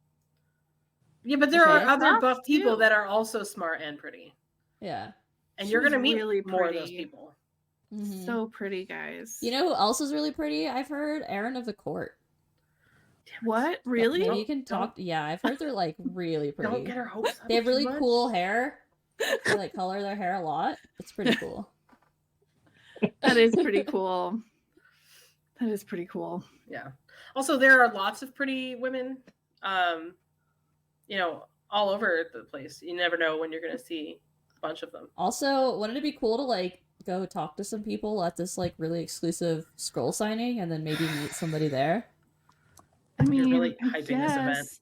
Yeah, but there Okay. are other Buff, buff people too. that are also smart and pretty, Yeah. and She you're was gonna meet really more of those pretty. people. Mhm. So pretty, guys. You know who else is really pretty? I've heard Aaron of the Court. What? Really? Maybe you can talk. Yeah, I've heard they're really pretty. Don't get our hopes up. They have too really much. cool hair. They color their hair a lot. It's pretty cool. That is pretty cool. That is pretty cool. Yeah. Also, there are lots of pretty women, all over the place. You never know when you're gonna see a bunch of them. Also, wouldn't it be cool to go talk to some people at this really exclusive scroll signing and then maybe meet somebody there? I You're mean, really hyping this event. yes.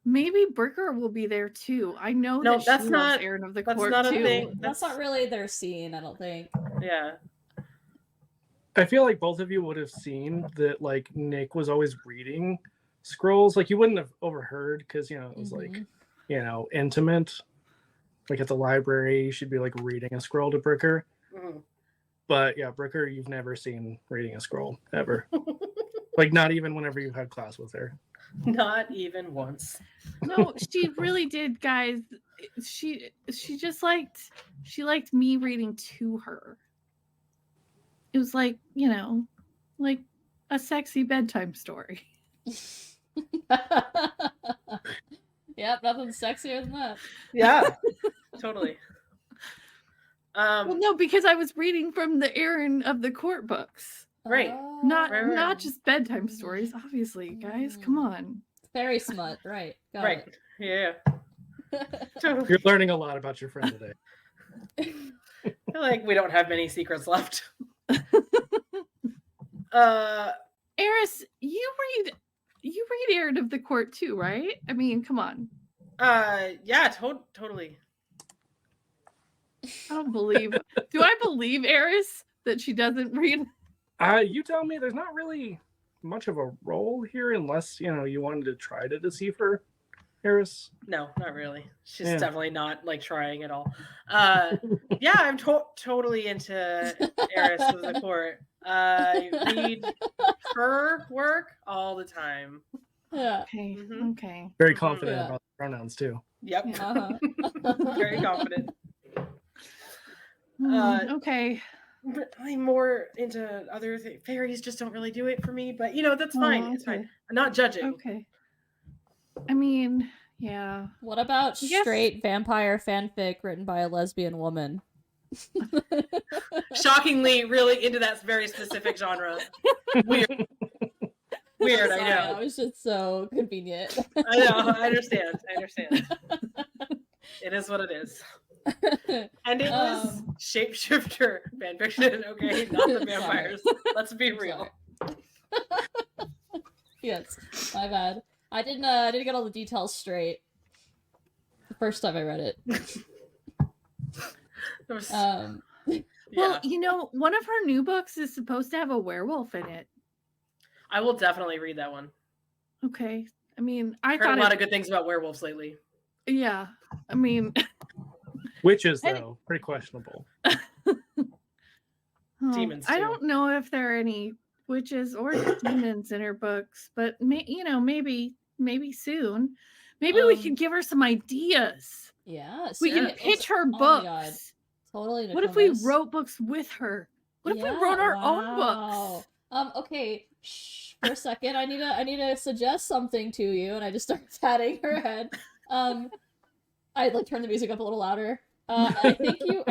Maybe Bricker will be there too. I know No, that that's she not- loves Aaron of the that's Court not a too. thing. That's not really their scene, I don't think. Yeah. I feel like both of you would have seen that Nick was always reading scrolls. You wouldn't have overheard because it was Mhm. Intimate. At the library, she'd be reading a scroll to Bricker. Mhm. But yeah, Bricker, you've never seen reading a scroll ever. Like not even whenever you had class with her. Not even once. No, she really did, guys. She liked me reading to her. It was like, like a sexy bedtime story. Yep, nothing sexier than that. Yeah, totally. Well, no, because I was reading from the Aaron of the Court books. Right. Not Right, right. not just bedtime stories, obviously, guys. Come on. Fairy smut, right? Got Right. Yeah. it. Totally. You're learning a lot about your friend today. I feel like we don't have many secrets left. Eris, you read Aaron of the Court too, right? I mean, come on. Yeah, totally. I don't believe. Do I believe Eris that she doesn't read? You tell me. There's not really much of a role here, unless you wanted to try to deceive her, Harris. No, not really. She's Yeah. definitely not like trying at all. Yeah, I'm totally into Eris of the Court. I read her work all the time. Yeah. Okay. Mhm. Okay. Very confident Yeah. about the pronouns too. Yep. Uh-huh. Very confident. Okay. But I'm more into other things. Fairies just don't really do it for me, but that's fine. Oh, It's fine. okay. I'm not judging. Okay. I mean, yeah. What about Yes. straight vampire fanfic written by a lesbian woman? Shockingly, really into that very specific genre. Weird. Weird, I Sorry, know. That was just so convenient. I know. I understand. It is what it is. And it was shapeshifter fanfiction, okay? Not the vampires. Let's be real. Yes, my bad. I didn't get all the details straight the first time I read it. There was- Well, yeah. one of her new books is supposed to have a werewolf in it. I will definitely read that one. Okay. I mean, I Heard thought a lot of good things about werewolves lately. Yeah. I mean, Witches, And- though, pretty questionable. Demons, I too. don't know if there are any witches or demons in her books, but maybe soon. Maybe we could give her some ideas. Yeah, We can seriously. pitch her Oh my books. God. Totally. What if we Nokomis. wrote books with her? What if we Yeah, wrote our own wow. books? Okay. Shh. For a second, I need to suggest something to you, and I just start patting her head. I turn the music up a little louder. I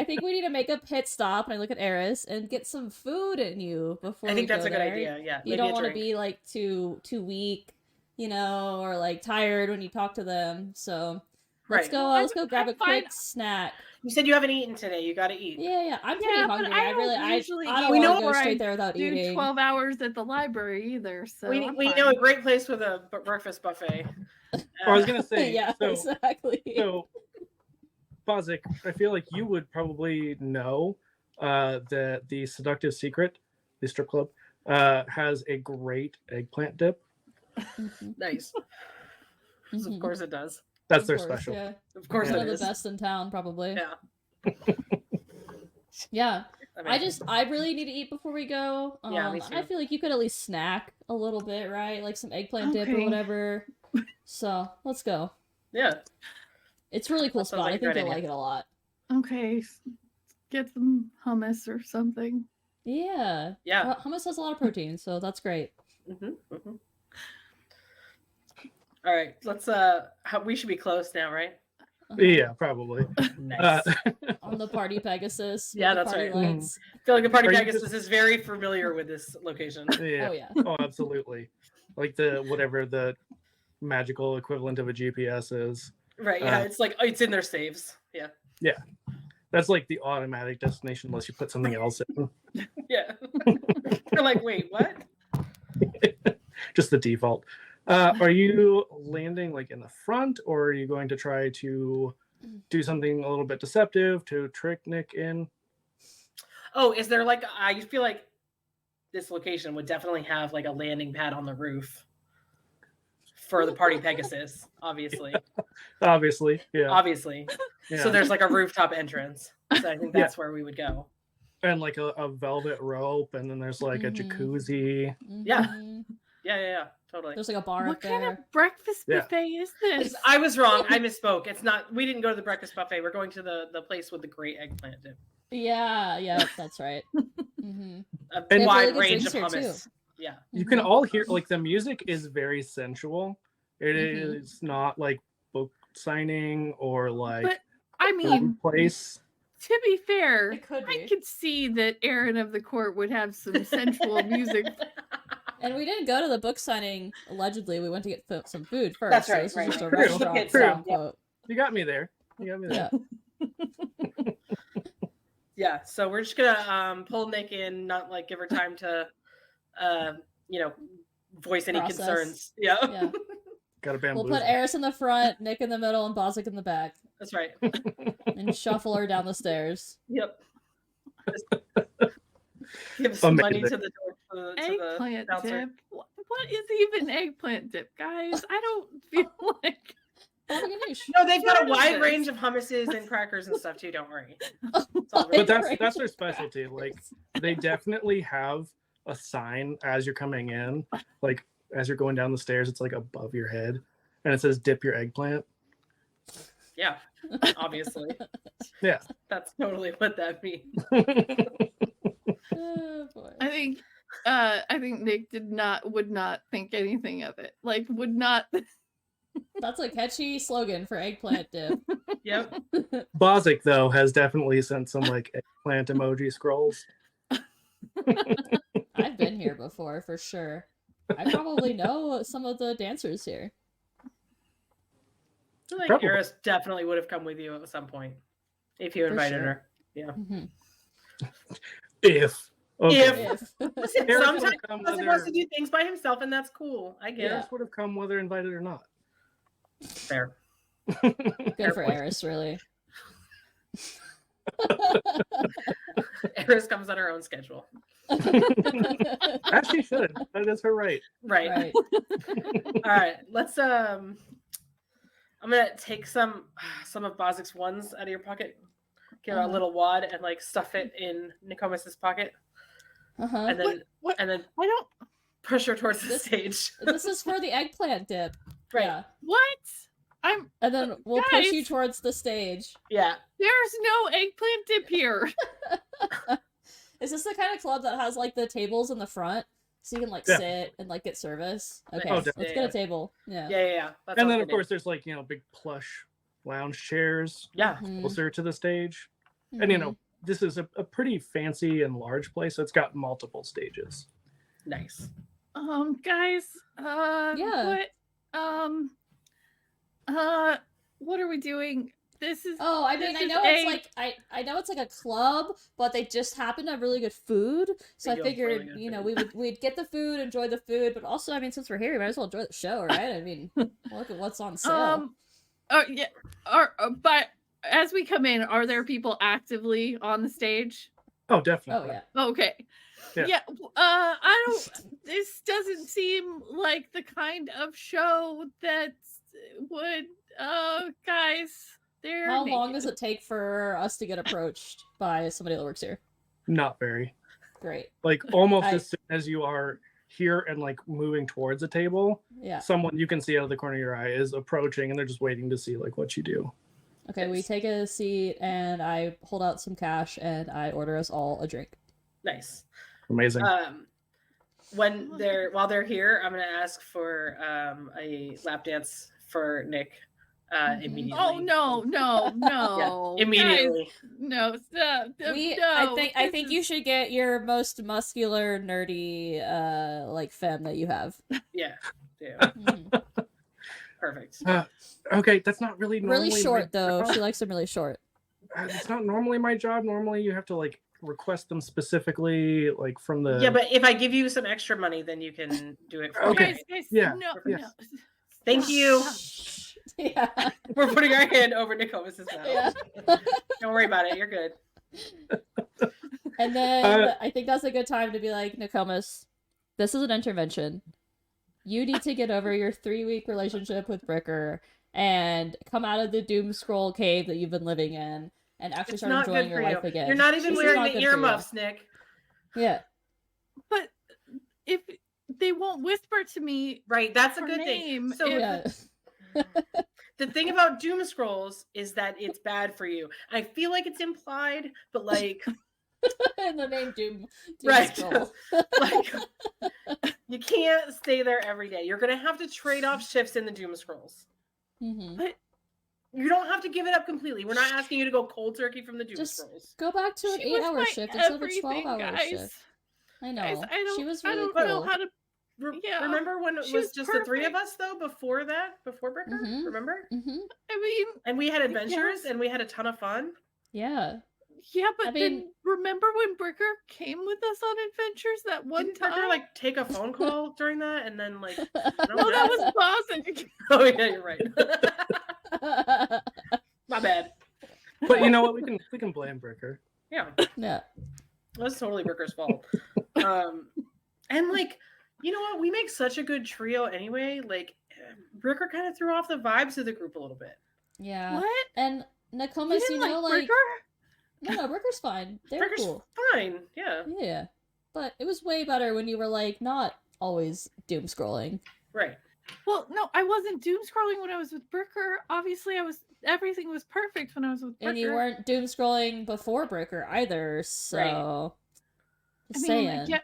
think we need to make a pit stop, and I look at Eris and get some food in you before. I think we that's go a good there. idea. Yeah. You maybe don't a want to drink. be like too weak, or tired when you talk to them. So let's Right. go. Well, Let's go grab a I'm fine. quick snack. You said you haven't eaten today. You got to eat. Yeah. I'm pretty Yeah, but hungry. I don't I usually don't eat want to go before I straight there without Do eating. 12 hours at the library either, so we I'm know fine. a great place with a breakfast buffet. I was gonna say, Yeah, so exactly. Bozic, I feel like you would probably know that the Seductive Secret, the strip club, has a great eggplant dip. Nice. Of course it does. That's Of their course, special. Yeah. Of course One it of is. the best in town, probably. Yeah. Yeah. Amazing. I really need to eat before we go. Yeah, me and I too. feel like you could at least snack a little bit, right? Like some eggplant dip or Okay. whatever. So let's go. Yeah. It's a really cool That sounds spot. like a I think great you'll idea. like it a lot. Okay, get some hummus or something. Yeah. Yeah. Hummus has a lot of protein, so that's great. All right. Let's we should be close now, right? Yeah, probably. Nice. On the party Pegasus. with Yeah, the that's party right. lights. I feel like the party Are you Pegasus is very familiar with this location. Yeah. Oh yeah. Oh, absolutely. Like whatever the magical equivalent of a GPS is. Right. Yeah. It's like it's in their saves. Yeah. That's like the automatic destination unless you put something else in. Yeah. You're like, wait, what? Just the default. Are you landing like in the front, or are you going to try to do something a little bit deceptive to trick Nick in? Oh, is there like I feel like this location would definitely have like a landing pad on the roof for the party Pegasus, obviously. Obviously, yeah. Obviously. Yeah. So there's like a rooftop entrance. So I think that's where we would go. And like a velvet rope, and then there's like a Mhm. jacuzzi. Yeah. Mhm. Yeah, totally. There's like a bar What up kind there. of breakfast Yeah. buffet is this? I was wrong. I misspoke. It's not. We didn't go to the breakfast buffet. We're going to the place with the great eggplant dip. Yeah, that's right. Mm-hmm. A They have wide really good range of drinks here, hummus. too. Yeah. You can all hear, like, the music is very sensual. It is not like book signing or like But I mean, place. to be fair, It could I be. could see that Aaron of the Court would have some sensual music. And we didn't go to the book signing, allegedly. We went to get some food first. That's so right, this right, is just a right. restaurant, True. quote unquote. You got me there. Yeah. Yeah. So we're just gonna pull Nick in, not like give her time to, voice any Process. concerns. Yeah. Yeah. Got a We'll bamboo. put Eris in the front, Nick in the middle, and Bozic in the back. That's right. And shuffle her down the stairs. Yep. Give some money Amazing. to the door. To the Eggplant bouncer. dip. What is even eggplant dip, guys? I don't feel like. No, they've got a What is wide this? range of hummuses and crackers and stuff too. Don't worry. But that's their specialty. Like, they definitely have a sign as you're coming in, like as you're going down the stairs. It's like above your head, and it says "Dip your eggplant." Yeah, obviously. Yeah. That's totally what that means. Oh, boy. I think Nick would not think anything of it. Like, would not. That's a catchy slogan for eggplant dip. Yep. Bozic, though, has definitely sent some like eggplant emoji scrolls. I've been here before, for sure. I probably know some of the dancers here. I feel like Probably. Eris definitely would have come with you at some point if you invited sure. her. Yeah. Mhm. If If Eris Listen, would sometimes have he come wants whether to do things by himself, and that's cool. I get Eris would have come whether invited or not. it. Fair. Good Fair for point. Eris, really. Eris comes on her own schedule. As she should. That is her right. Right. Right. All right. Let's I'm gonna take some of Bozic's ones out of your pocket. Give her a little wad and like stuff it in Nicomas's pocket, Uh-huh. and then and then I don't. push her towards the stage. This is for the eggplant dip. Right. Yeah. What? I'm. And then we'll push Guys. you towards the stage. Yeah. There's no eggplant dip here. Is this the kind of club that has like the tables in the front? So you can like Yeah. sit and like get service? Okay, Oh, let's definitely. get a table. Yeah. Yeah. That And sounds then of good. course there's like, big plush lounge chairs Yeah. Mhm. closer to the stage. And Mhm. this is a pretty fancy and large place, so it's got multiple stages. Nice. Guys. Yeah. What are we doing? This is. Oh, I mean, This I is know a- it's like I know it's like a club, but they just happen to have really good food. So They I do have figured, really good food. we'd get the food, enjoy the food, but also, I mean, since we're here, we might as well enjoy the show, right? I mean, look at what's on sale. Yeah. But as we come in, are there people actively on the stage? Oh, Oh definitely. yeah. Okay. Yeah. Yeah. I don't. This doesn't seem like the kind of show that would. Guys, they're. How long naked. does it take for us to get approached by somebody that works here? Not very. Great. Like almost I- as soon as you are here and like moving towards a table, Yeah. someone you can see out of the corner of your eye is approaching and they're just waiting to see like what you do. Okay, we take a seat and I hold out some cash and I order us all a drink. Nice. Amazing. While they're here, I'm gonna ask for a lap dance for Nick immediately. Oh no! Yeah, immediately. Guys, no, stop. I think you should get your most muscular, nerdy, like femme that you have. Yeah. Mhm. Perfect. Okay, that's not really normally Really short my though. job. She likes them really short. It's not normally my job. Normally you have to like request them specifically like from the Yeah, but if I give you some extra money, then you can do it for Okay. me. Guys, Yeah, no, yeah. no. Thank you. Yeah. We're putting our hand over Nicomas's mouth. Yeah. Don't worry about it. You're good. And then I think that's a good time to be like, Nokomis, this is an intervention. You need to get over your 3-week relationship with Bricker and come out of the doom scroll cave that you've been living in and actually It's start not enjoying good your for you. life again. You're not even This is wearing not the good for you. earmuffs, Nick. Yeah. But if they won't whisper to me Right, that's a her good name thing. So if- Yeah. the thing about doom scrolls is that it's bad for you. I feel like it's implied, but like And the name Doom right. Scroll. Like you can't stay there every day. You're gonna have to trade off shifts in the doom scrolls. Mm-hmm. but You don't have to give it up completely. We're not asking you to go cold turkey from the doom Just scrolls. go back to an she was 8-hour my shift instead of a everything, 12-hour guys. shift. I know. Guys, She was I really don't know cool. how to. Yeah, Remember when it she was was just the three of perfect. us though before Bricker? Mhm. Remember? Mm-hmm. I mean, And we had adventures yes. and we had a ton of fun. Yeah. Yeah, but I then mean- remember when Bricker came with us on adventures that one Didn't time? Bricker like take a phone call during that and then like No, that was Bosnick. Oh yeah, you're right. My bad. But you know what? We can blame Bricker. Yeah. Yeah. That's totally Bricker's fault. And like, you know what? We make such a good trio anyway. Like, Bricker kind of threw off the vibes of the group a little bit. Yeah. What? And You Nokomis, didn't you know, like like Bricker? no, Bricker's fine. They're Bricker's cool. fine. Yeah. Yeah. But it was way better when you were like not always doom scrolling. Right. Well, no, I wasn't doom scrolling when I was with Bricker. Obviously, everything was perfect when I was with Bricker. And you weren't doom scrolling before Bricker either, so I just mean, saying. yeah,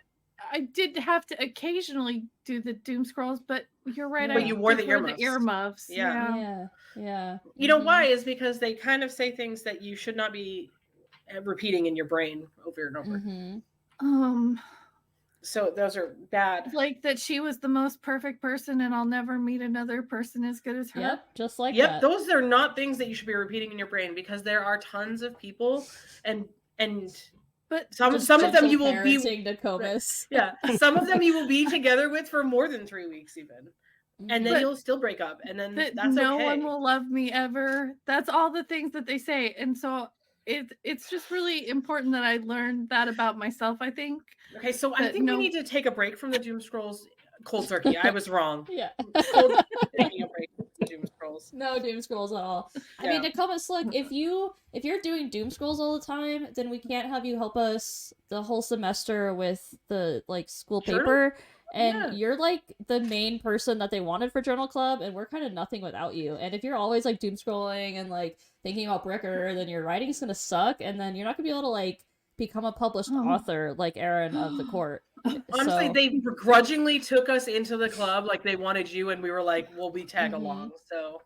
I did have to occasionally do the doom scrolls, but you're right. But I you wore the prefer earmuffs. earmuffs. Yeah. Yeah. Yeah. You know Mhm. why? Is because they kind of say things that you should not be repeating in your brain over and over. Mhm. So those are bad. Like that she was the most perfect person, and I'll never meet another person as good as her. Yep, just like Yep, that. those are not things that you should be repeating in your brain because there are tons of people and But some Just of them gentle you will be parenting Nokomis. yeah, some of them you will be together with for more than 3 weeks even. And then But- you'll still break up and then that that's no okay. one will love me ever. That's all the things that they say, and so it's just really important that I learned that about myself. I think. Okay, so I that think no- we need to take a break from the doom scrolls cold turkey. I was wrong. Yeah. Taking a break from the doom scrolls. No doom scrolls at all. I mean, Nokomis, look, if you're doing doom scrolls all the time, then we can't have you help us the whole semester with the like school Journal? paper. And Yeah. you're like the main person that they wanted for journal club, and we're kind of nothing without you. And if you're always like doom scrolling and like thinking about Bricker, then your writing's gonna suck, and then you're not gonna be able to like become a published author like Aaron of the court. Honestly, So- they begrudgingly took us into the club like they wanted you and we were like, well, we tag along. So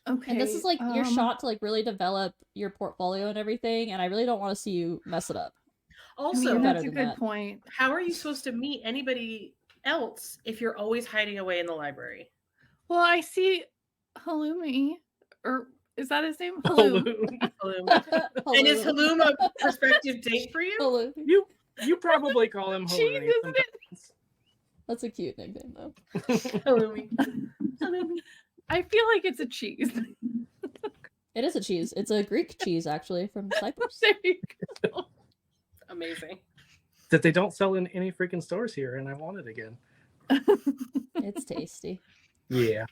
Okay. And this is like your shot to like really develop your portfolio and everything, and I really don't want to see you mess it up. also, better that's a than good that. point. how are you supposed to meet anybody else if you're always hiding away in the library? Well, I see Halloumi, or is that his name? Halloum. Halloum. And is Halloum a prospective date for you? Halloum. You probably call him Cheese, Halloumi isn't it? sometimes. That's a cute nickname though. Halloumi. I feel like it's a cheese. It is a cheese. It's a Greek cheese actually from Cyprus. There you go. Amazing. That they don't sell in any freaking stores here, and I want it again. It's tasty. Yeah.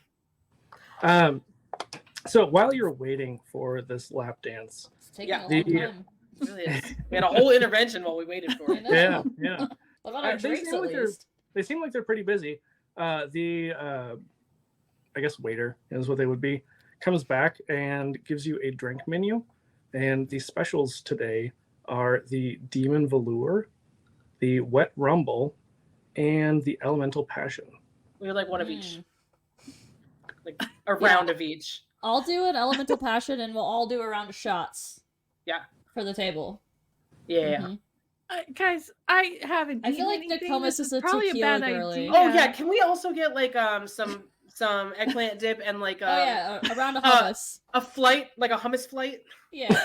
So while you're waiting for this lap dance, It's taking Yeah. a long The- time. It really is. We had a whole intervention while we waited for I it. know. yeah. What about our They drinks seem at like they're- least? They seem like they're pretty busy. I guess waiter is what they would be, comes back and gives you a drink menu. And the specials today are the Demon Velour, the Wet Rumble, and the Elemental Passion. We were like one of each. Mm. Like a round of each. I'll do an elemental passion, and we'll all do a round of shots. Yeah. For the table. Yeah. Mhm. Guys, I haven't. I feel like eaten anything. Nokomis This is a probably tequila a bad girly. idea. Oh yeah, can we also get like some eggplant dip and like Oh yeah, a round of hummus. a flight, like a hummus flight? Yeah.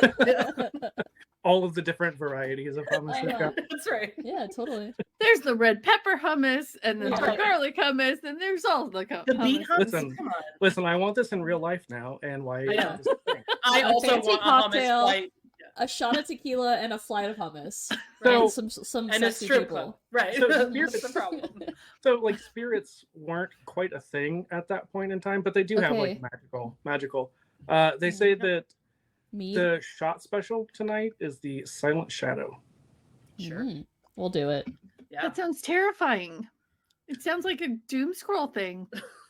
All of the different varieties of hummus they've got. That's right. Yeah, totally. There's the red pepper hummus, and then That's the right. garlic hummus, and there's all the The beet hummus. Listen. Come on. Listen, I want this in real life now, and why? I know. is this a thing? I A also fancy want a cocktail. hummus flight A shot of tequila and a flight of hummus. So- and some and a sexy strip people. club. Right. So That's here's the problem. So like spirits weren't quite a thing at that point in time, but they do have like Okay. magical. They say that Me. the shot special tonight is the Silent Shadow. Sure. We'll do it. Yeah. That sounds terrifying. It sounds like a doom scroll thing.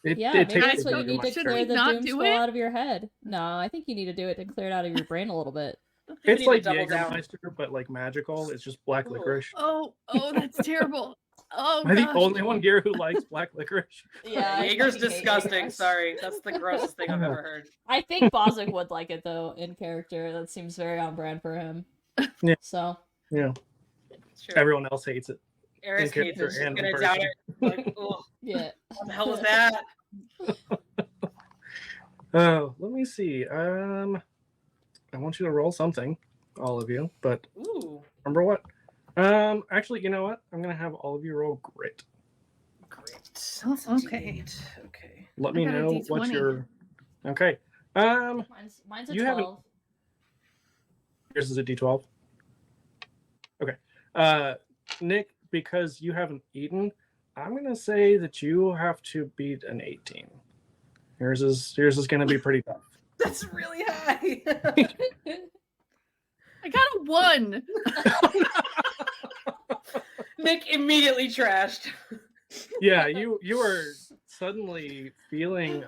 Yeah, maybe takes that's me what you need to much clear we the not doom do scroll it? out of your head. No, I think you need to do it to clear it out of your brain a little bit. I think we It's need to like double down. Jägermeister, but like magical. It's just black Ooh. licorice. Oh, that's terrible. Oh, Am I the gosh. only one here who likes black licorice? Yeah, I Jaeger's fucking hate disgusting. Jaeger. Sorry, that's the grossest thing I've ever heard. I think Bozic would like it though in character. That seems very on brand for him. Yeah. So Yeah. Sure. Everyone else hates it. Eris in hates character it. She's and in gonna doubt person. it. Like, ugh, yeah. what the hell was that? Oh, let me see. I want you to roll something, all of you. But Ooh, remember what? Actually, you know what? I'm gonna have all of you roll grit. great. Oh, That's a okay. D8. Okay. Let I me got a know what D20. your. Okay. Mine's a You haven't- 12. Yours is a D12. Okay. Nick, because you haven't eaten, I'm gonna say that you have to beat an 18. Yours is gonna be pretty tough. That's really high. I got a 1. Nick immediately trashed. Yeah, you are suddenly feeling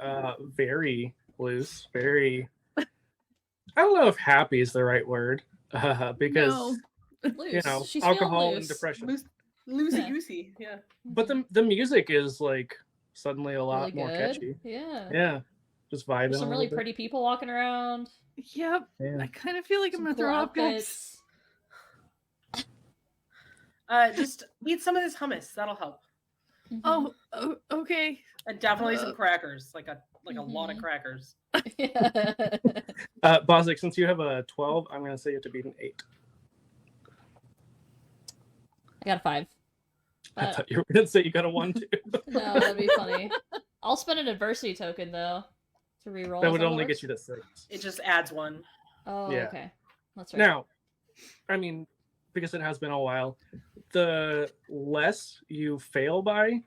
very loose, very. I don't know if happy is the right word, because No. Loose. you know She's alcohol feeling and loose. depression. Loosey Yeah. goosey. Yeah. But the music is like suddenly a lot Really more good. catchy. Yeah. Yeah, just vibing. There's some a really little bit. pretty people walking around. Yep. Yeah. I kind of feel like I'm Some gonna cool throw up, guys. outfits. Just eat some of this hummus. That'll help. Mhm. Oh, okay. And definitely some crackers. Like a lot of Mhm. crackers. Yeah. Bozic, since you have a 12, I'm gonna say you have to beat an 8. I got a 5. I thought you were gonna say you got a 1 too. No, that'd be funny. I'll spend an adversity token though to reroll. That Is would what only works? get you to 6. It just adds one. Oh, Yeah. okay. That's right. Now, I mean, because it has been a while, the less you fail by,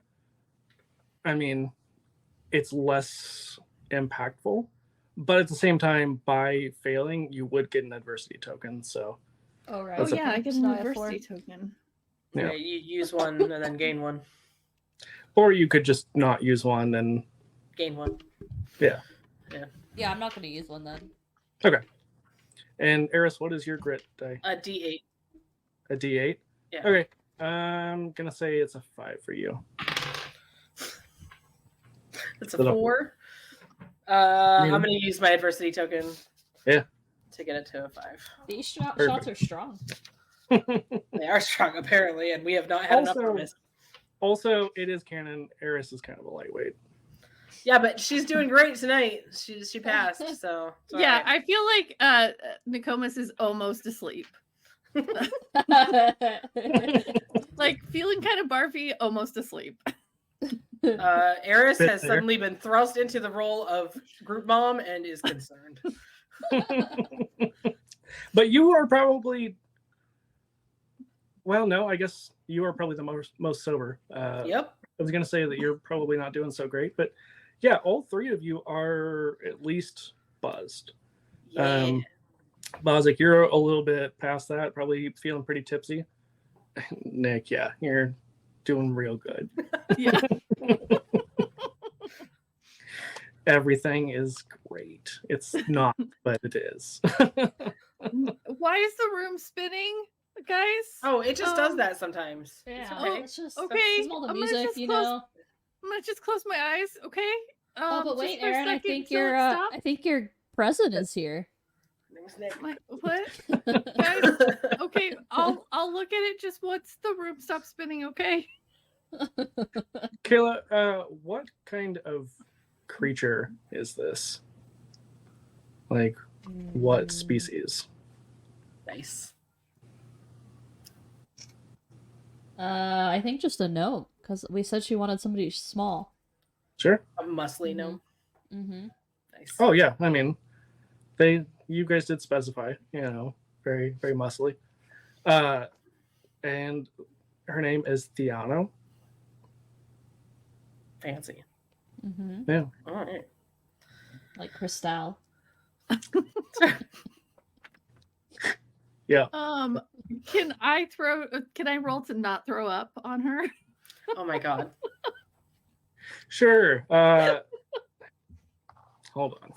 I mean, it's less impactful. But at the same time, by failing, you would get an adversity token. So, Oh right. Oh That's a- yeah, I get So an I have adversity token. Yeah. Yeah, you use one and then gain one. or you could just not use one and Gain one. Yeah, I'm not gonna use one then. And Eris, what is your grit die? A D8. A D8. Yeah. Okay. I'm gonna say it's a 5 for you. It's a Little- 4. Yeah. I'm gonna use my adversity token. Yeah. To get it to a 5. These shots Perfect. are strong. They are strong apparently, and we have not had enough Also- of this. Also, it is canon. Eris is kind of a lightweight. Yeah, but she's doing great tonight. She passed, so it's all Yeah, right. I feel like Nokomis is almost asleep. Like feeling kind of barfy, almost asleep. Eris Bit has there. suddenly been thrust into the role of group mom and is concerned. But you are probably. Well, no, I guess you are probably the most sober. Yep. I was gonna say that you're probably not doing so great, but yeah, all three of you are at least buzzed. Yeah. Bozic, you're a little bit past that, probably feeling pretty tipsy. Nick, yeah, you're doing real good. Yeah. Everything is great. It's not, but it is. Why is the room spinning, guys? Oh, it just does Um, that sometimes. Yeah, It's okay. it's just okay, it's all the I'm gonna music, just you close- know. I'm gonna just close my eyes, okay? Oh, but just wait, for a Aaron, I second think till it your stops. I think your present is here. Name's Nick. What? Guys, okay, I'll look at it just once the room stops spinning, okay? Kayla, what kind of creature is this? Like, what species? Nice. I think just a gnome, because we said she wanted somebody small. Sure. A muscly gnome. Mm-hmm. Nice. Oh yeah, I mean, you guys did specify, you know, very very muscly. And her name is Theano. Fancy. Mm-hmm. Yeah. All right. Like Cristal. Yeah. Can I roll to not throw up on her? Oh my god. Sure. Hold on.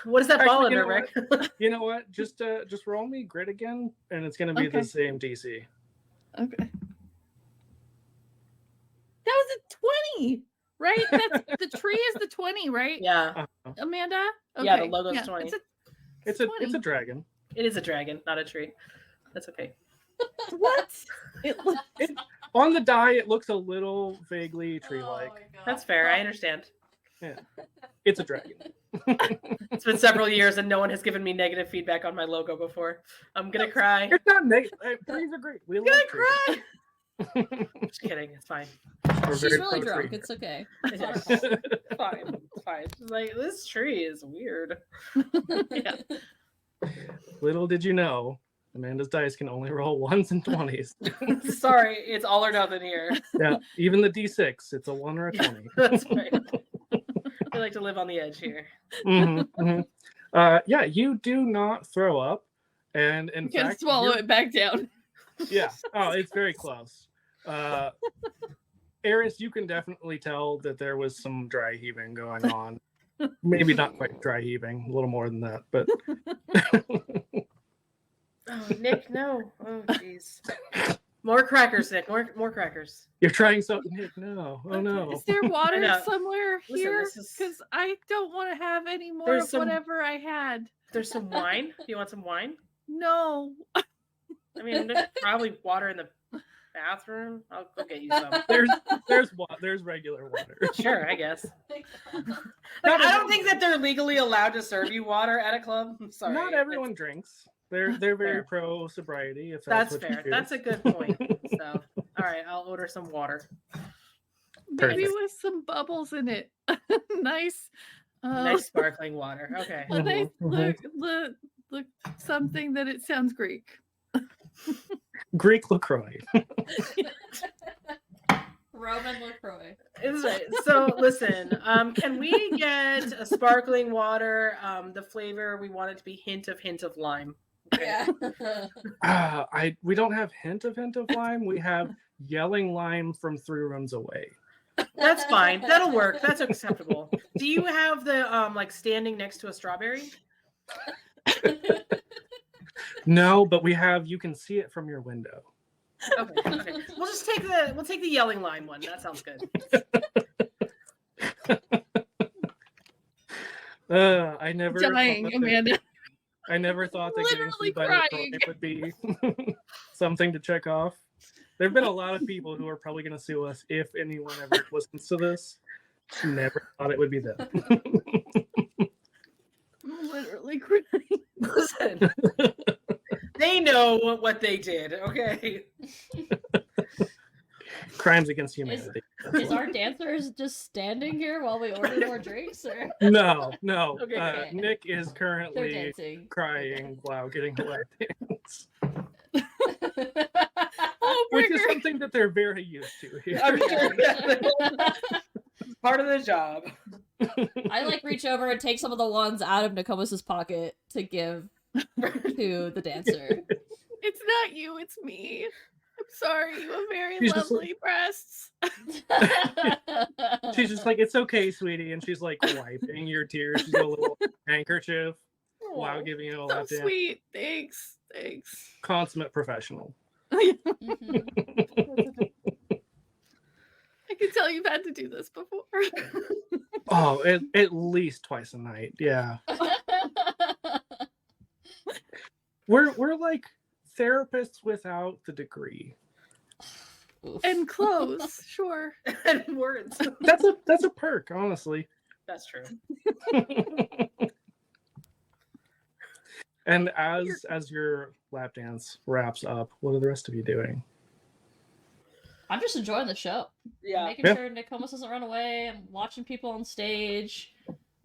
What does that fall Actually, under, Rick? You know what? Just roll me grit again, and it's gonna be Okay. the same DC. Okay. That was a 20, right? That's the tree is the 20, right? Yeah. Amanda? Okay. Yeah, the logo's 20. It's a dragon. It is a dragon, not a tree. That's okay. What? It looks On the die, it looks a little vaguely tree-like. That's fair. I understand. Yeah. It's a dragon. It's been several years and no one has given me negative feedback on my logo before. I'm gonna cry. It's not negative. Trees are great. We I'm love gonna trees. cry. Just kidding. It's fine. We're She's very really pro drunk. tree. It's okay. It's fine. It's fine. It's fine. She's like, this tree is weird. yeah. Little did you know, Amanda's dice can only roll 1s and 20s. Sorry, it's all or nothing here. Yeah, even the D6, it's a 1 or a 20. That's right. I like to live on the edge here. Yeah, you do not throw up, and in You can fact, swallow you're- it back down. Yeah. Oh, it's very close. Eris, you can definitely tell that there was some dry heaving going on. Maybe not quite dry heaving, a little more than that, but Oh, Nick, no. Oh, jeez. More crackers, Nick. More crackers. you're trying something. Nick, no. Oh no. Is there water know. somewhere Listen, here? this is- Because I don't want to have any more There's of some- whatever I had. There's some wine. Do you want some wine? No. I mean, there's probably water in the bathroom. I'll go get you some. There's regular water. Sure, I guess. I don't think that they're legally allowed to serve you water at a club. I'm sorry. Not everyone drinks. They're very Fair. pro sobriety. If That's what you fair. do. That's a good point. So, all right, I'll order some water. Maybe Perfect. with some bubbles in it. Nice. Nice sparkling water. Okay. A nice Mhm, look something that it sounds Greek. Greek LaCroix. Roman LaCroix. It's right. So listen, can we get a sparkling water? The flavor we want it to be hint of lime. Okay. Yeah. We don't have hint of lime. We have yelling lime from 3 rooms away. That's fine. That'll work. That's acceptable. Do you have the like standing next to a strawberry? No, but we have. You can see it from your window. Okay. We'll take the yelling lime one. That sounds good. I never Dying, thought that- Amanda. I never thought that getting Literally sued by crying. LaCroix would be something to check off. There have been a lot of people who are probably going to sue us if anyone ever listens to this. Never thought it would be them. I'm literally crying. Listen, they know what they did. Okay. Crimes against humanity. Is our dancers just standing here while we order more drinks, or No. Okay. Nick is they're currently dancing? crying while getting a lap dance, Oh, which is Brigger. something that they're very used to here. I'm sure. Part of the job. I like reach over and take some of the ones out of Nokomis's pocket to give to the dancer. It's not you, it's me. I'm sorry. You have very She's just lovely breasts. She's just like, it's okay, sweetie, and she's like wiping your tears. She's got a little handkerchief while giving you a So lap dance. sweet. Thanks. Consummate professional. Mhm. I can tell you've had to do this before. Oh, at least twice a night. Yeah, we're like therapists without the degree. Oof. And clothes, sure. And words. That's a perk, honestly. That's true. And as your lap dance wraps up, what are the rest of you doing? I'm just enjoying the show. Yeah. Making Yeah. sure Nokomis doesn't run away. I'm watching people on stage.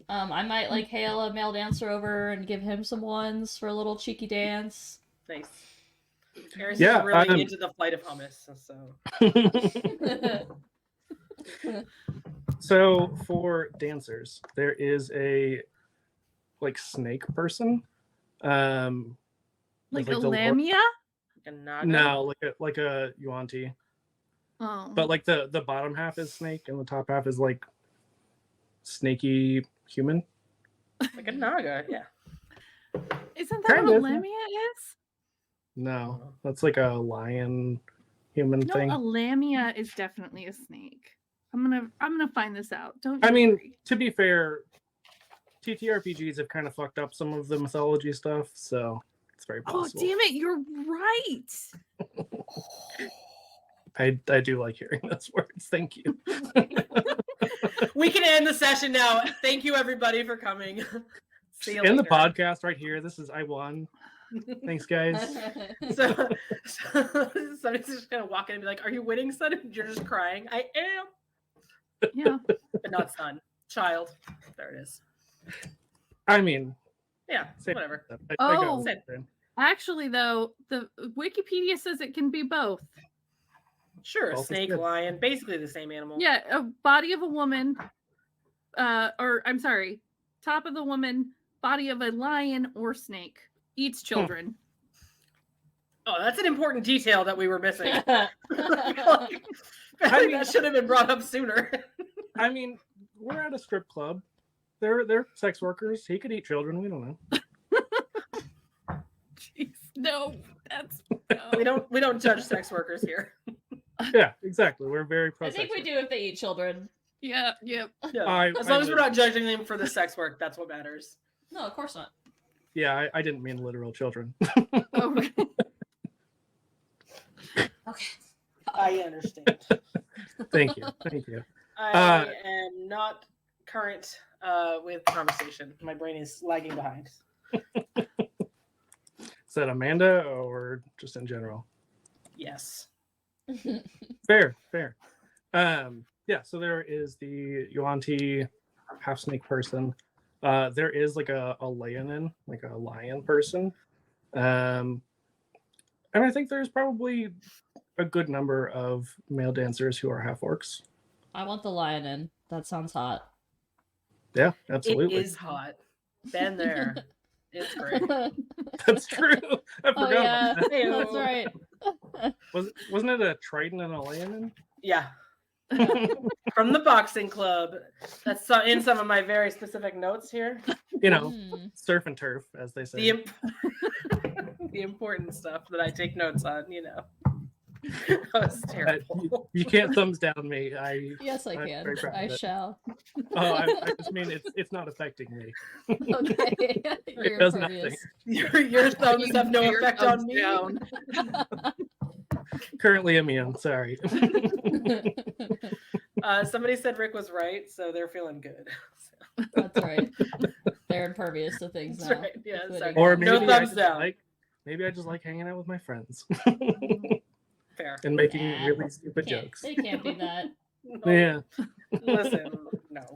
I might like hail a male dancer over and give him some ones for a little cheeky dance. Nice. Eris Yeah, is really I'm- into the flight of hummus. So So for dancers, there is a like snake person. Like with, a the lamia? like a naga. No, like a yuan-ti. Oh. But like the bottom half is snake and the top half is like snaky human. Like a naga, yeah. Isn't that Kind what a of. lamia is? No, that's like a lion human No, thing. a lamia is definitely a snake. I'm gonna find this out. Don't you I mean, worry. to be fair, TTRPGs have kind of fucked up some of the mythology stuff, so it's very Oh possible. damn it, you're right. I do like hearing those words. Thank you. We can end the session now. Thank you, everybody, for coming. See you In the later. podcast right here, this is I won. Thanks, guys. So somebody's just gonna walk in and be like, "Are you winning, son?" And you're just crying. I am, Yeah. but not son, child. There it is. I mean, Yeah, same whatever. stuff. I Oh. got what you're saying. Actually, though, the Wikipedia says it can be both. Sure, Both is snake, good. lion, basically the same animal. Yeah, a body of a woman, or I'm sorry, top of the woman, body of a lion or snake. Eats children. Oh, that's an important detail that we were missing. I mean- That should have been brought up sooner. I mean, we're at a strip club. They're sex workers. He could eat children. We don't know. Jeez, no, that's We don't judge sex workers here. Yeah, exactly. We're very pro. I think we do if they eat children. Yeah, yep. Yeah. As long as we're not judging them for the sex work, that's what matters. No, of course not. Yeah, I didn't mean literal children. Okay. Okay. I understand. Thank you. Thank you. I am not current with conversation. My brain is lagging behind. Is that Amanda or just in general? Yes. Fair. Yeah, so there is the Yuan-Ti half snake person. There is like a leonin, like a lion person. And I think there's probably a good number of male dancers who are half orcs. I want the lion in. That sounds hot. Yeah, absolutely. It is hot. Been there. It's great. That's true. I Oh forgot yeah, about that. that's right. Wasn't it a trident and a leonin? Yeah. From the boxing club. That's in some of my very specific notes here. You know, Mm. surf and turf, as they say. The important stuff that I take notes on, you know. That was terrible. You can't thumbs down me. Yes, I I'm can. very proud of I it. shall. Oh, I just mean it's not affecting me. Okay. It You're does impervious. Your thumbs have no Your effect on thumbs me. down. Currently immune. Sorry. Somebody said Rick was right, so they're feeling good. That's right. They're impervious to things That's now. right. Yeah, That's sorry. what Or it maybe No I thumbs just down. maybe I just like hanging out with my friends Fair. and making Nah, really stupid can't- jokes. They can't do that. No, Yeah. Listen, no.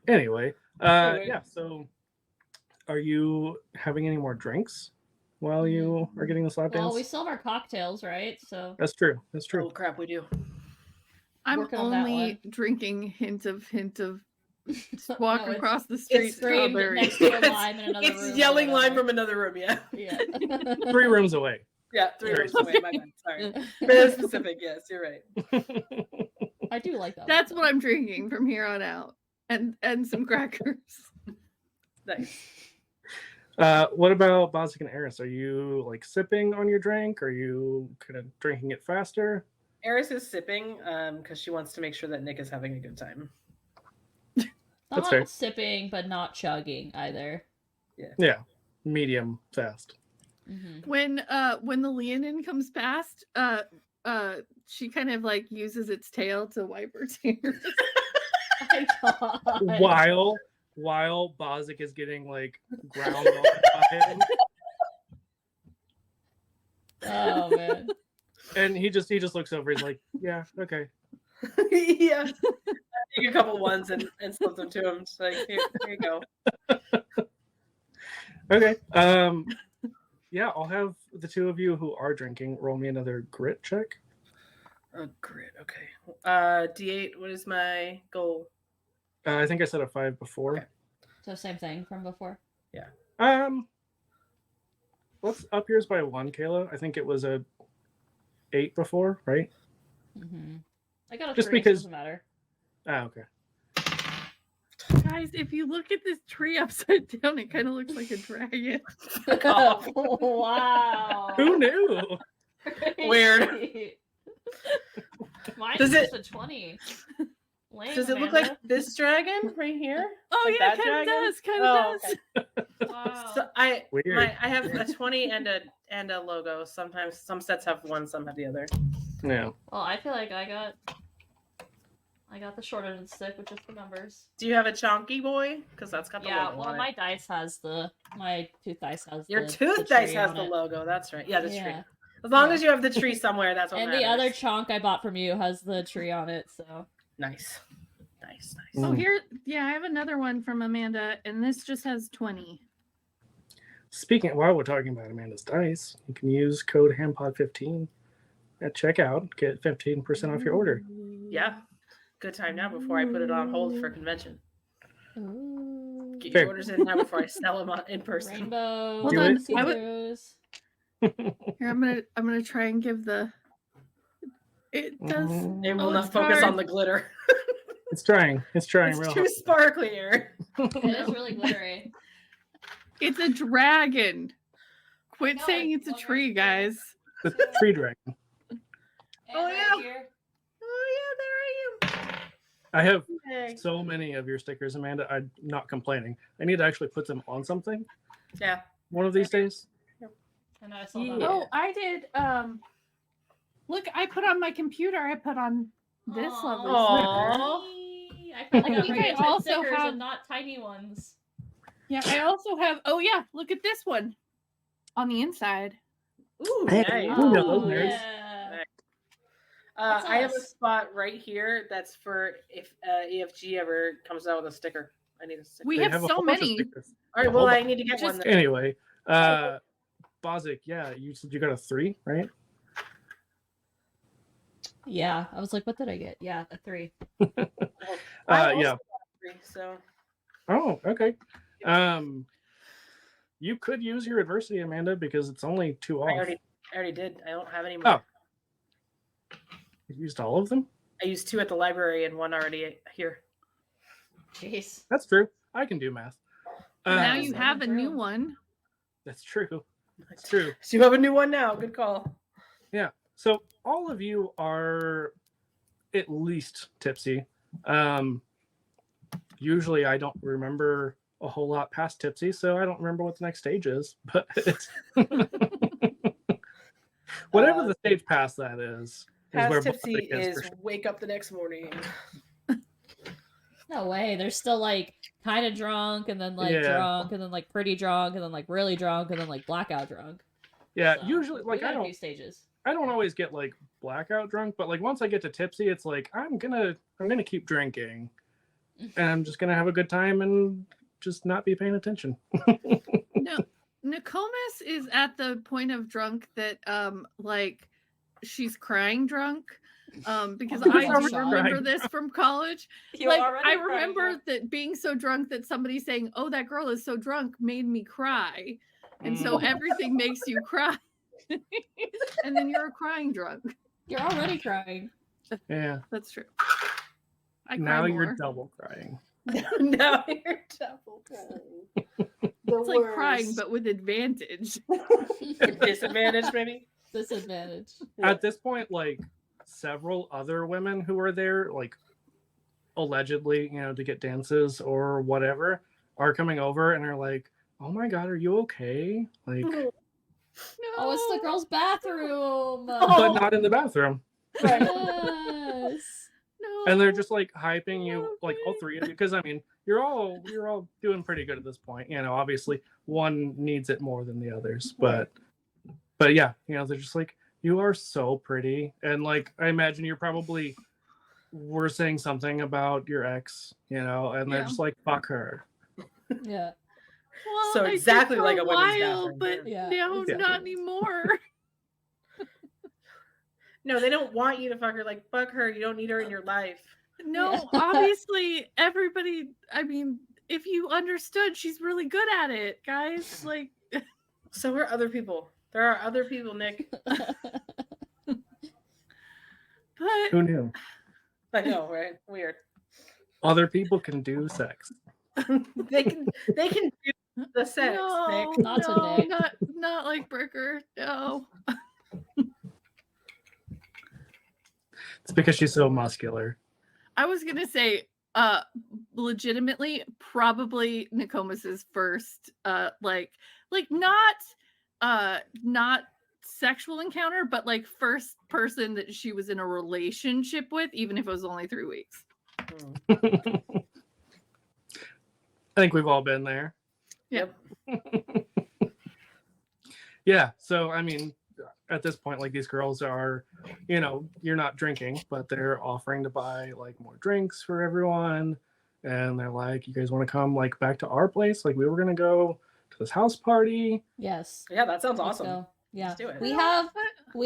Anyway, Anyway. yeah. So, are you having any more drinks while you are getting the slap dance? Well, we still have our cocktails, right? So That's true. That's true. Oh crap, we do. I'm Working on that only drinking hint of just walk No, it's- across the street. screamed strawberry. next to a It's- lime in another room. It's or yelling line whatever. from another room, yeah. Yeah. 3 rooms away. Yeah, 3 Very rooms away, my bad. Sorry. Very specific, yes, you're right. I do like that. That's what I'm drinking from here on out, and some crackers. Nice. What about Bozic and Eris? Are you like sipping on your drink? Are you kind of drinking it faster? Eris is sipping because she wants to make sure that Nick is having a good time. That's Not fair. sipping, but not chugging either. Yeah, medium fast. Mm-hmm. When the leonin comes past, she kind of like uses its tail to wipe her tears. Oh my God. While Bozic is getting like ground on by him, Oh man. and he just looks over. He's like, "Yeah, okay." Yeah. Take a couple ones and slip them to him. Just like, here you go. Okay. Yeah, I'll have the two of you who are drinking roll me another grit check. Oh, great. Okay. D8, what is my goal? I think I said a 5 before. Okay. So same thing from before. Let's up yours by 1, Kayla. I think it was a 8 before, right? Mm-hmm. I got a Just 3, because- so it doesn't matter. Ah, okay. Guys, if you look at this tree upside down, it kind of looks like a dragon. Fuck off. Wow. Who knew? Weird. Mine's Does just a 20. Lame, Does it look Amanda. like this dragon right here? Oh Like yeah, that kind of dragon? does. Kind of Oh, does. okay. Wow. So I Weird. I have a 20 and a logo. Sometimes some sets have one, some have the other. Yeah. Well, I feel like I got the short end of the stick, which is the numbers. Do you have a chonky boy? Because that's got the Yeah, logo well, on my it. dice has my tooth dice has Your the tooth dice tree has on the it. logo. That's right. Yeah, the tree. Yeah. As long Yeah. as you have the tree somewhere, that's what And matters. the other chunk I bought from you has the tree on it, so. Nice. Nice. So Mm. here, yeah, I have another one from Amanda, and this just has 20. Speaking, while we're talking about Amanda's dice, you can use code HAMPOD15 at checkout. Get 15% off your order. Yeah. Good time now before I put it on hold for convention. Ooh. Get Fair. your orders in now before I sell them in person. Rainbow. Hold Do on, it. I would- Scissors. Here, I'm gonna try and give the. It does. Mm. It will Oh, not it's focus hard. on the glitter. It's trying. It's trying It's real too hard. sparkly here. It is really glittery. It's a dragon. Quit know, saying I it's a wondered tree, if there- guys. The tree dragon. And Oh, right yeah. here. Oh yeah, there I have I am. so many of your stickers, Amanda. I'm not complaining. I need to actually put them on something Yeah. one of these days. I know I saw that. Yeah. Oh, I did. Look, I put on my computer. I put on this lovely Aw. sticker. I feel like I I'm think bringing I also stickers have- and not tiny ones. Yeah, I also have. Oh yeah, look at this one on the inside. Ooh, Hey, nice. Who knows, Oh, nerds? yeah. That's I have a us. spot right here that's for if EFG ever comes out with a sticker. I need a sticker. We They have a so whole bunch of many. stickers. All right, well, Hold I on. need to get one. Just- Then. Anyway, Bozic, yeah, you said you got a 3, right? Yeah, I was like, what did I get? Yeah, a 3. I also Yeah. got three, so Oh, okay. You could use your adversity, Amanda, because it's only 2 I off. already did. I don't have any more. Oh. You used all of them? I used 2 at the library and 1 already here. Jeez. That's true. I can do math. Now Um, you so have a new true. one. That's true. It's true. So you have a new one now. Good call. Yeah. So all of you are at least tipsy. Usually I don't remember a whole lot past tipsy, so I don't remember what the next stage is. But it's whatever the stage past that is where Past tipsy Bozic is for sure. wake up the next morning. No way. They're still like kind of drunk and then like Yeah. drunk and then like pretty drunk and then like really drunk and then like blackout drunk. Yeah, So, usually we like got I a don't few stages. I don't always get like blackout drunk, but like once I get to tipsy, it's like I'm gonna keep drinking, and I'm just gonna have a good time and just not be paying attention. No, Nokomis is at the point of drunk that like she's crying drunk. Because Oh, I that's do already remember crying. this from college. You Like already I cried, remember drunk. that being so drunk that somebody saying, "Oh, that girl is so drunk," made me cry, and so Mm. everything makes you cry, and then you're a crying drunk. You're already crying. Yeah. That's true. I cry Now you're more. double crying. Now you're double crying. It's like crying, but with advantage. Disadvantage, maybe. Disadvantage. At this point, like several other women who were there, like allegedly, to get dances or whatever, are coming over and are like, "Oh my god, are you okay?" Like, No. Oh, it's the girls' bathroom. but not in the bathroom. Yes. No. And they're just like hyping you, like all three of you, because I mean, you're all doing pretty good at this point. Obviously one needs it more than the others, but yeah, they're just like, you are so pretty, and like I imagine you're probably were saying something about your ex, and they're Yeah. just like, fuck her. Yeah. Well, So I did exactly for like a women's while, bathroom, but yeah. now Yeah. not anymore. No, they don't want you to fuck her. Like, fuck her. You don't need her in your life. No, Yeah. obviously everybody. I mean, if you understood, she's really good at it, guys. Like, So are other people. There are other people, Nick. But Who knew? I know, right? Weird. Other people can do sex. They can do the sex, no, Nick. Not to no, Nick. not like Bricker. No. It's because she's so muscular. I was gonna say, legitimately, probably Nokomis's first, like not sexual encounter, but like first person that she was in a relationship with, even if it was only 3 weeks. Mm. I think we've all been there. Yep. Yeah. So, I mean, at this point, like these girls are, you know, you're not drinking, but they're offering to buy like more drinks for everyone. And they're like, you guys want to come like back to our place? Like we were going to go to this house party. Yes. Yeah, that sounds Let's awesome. go. Yeah. Let's do it. We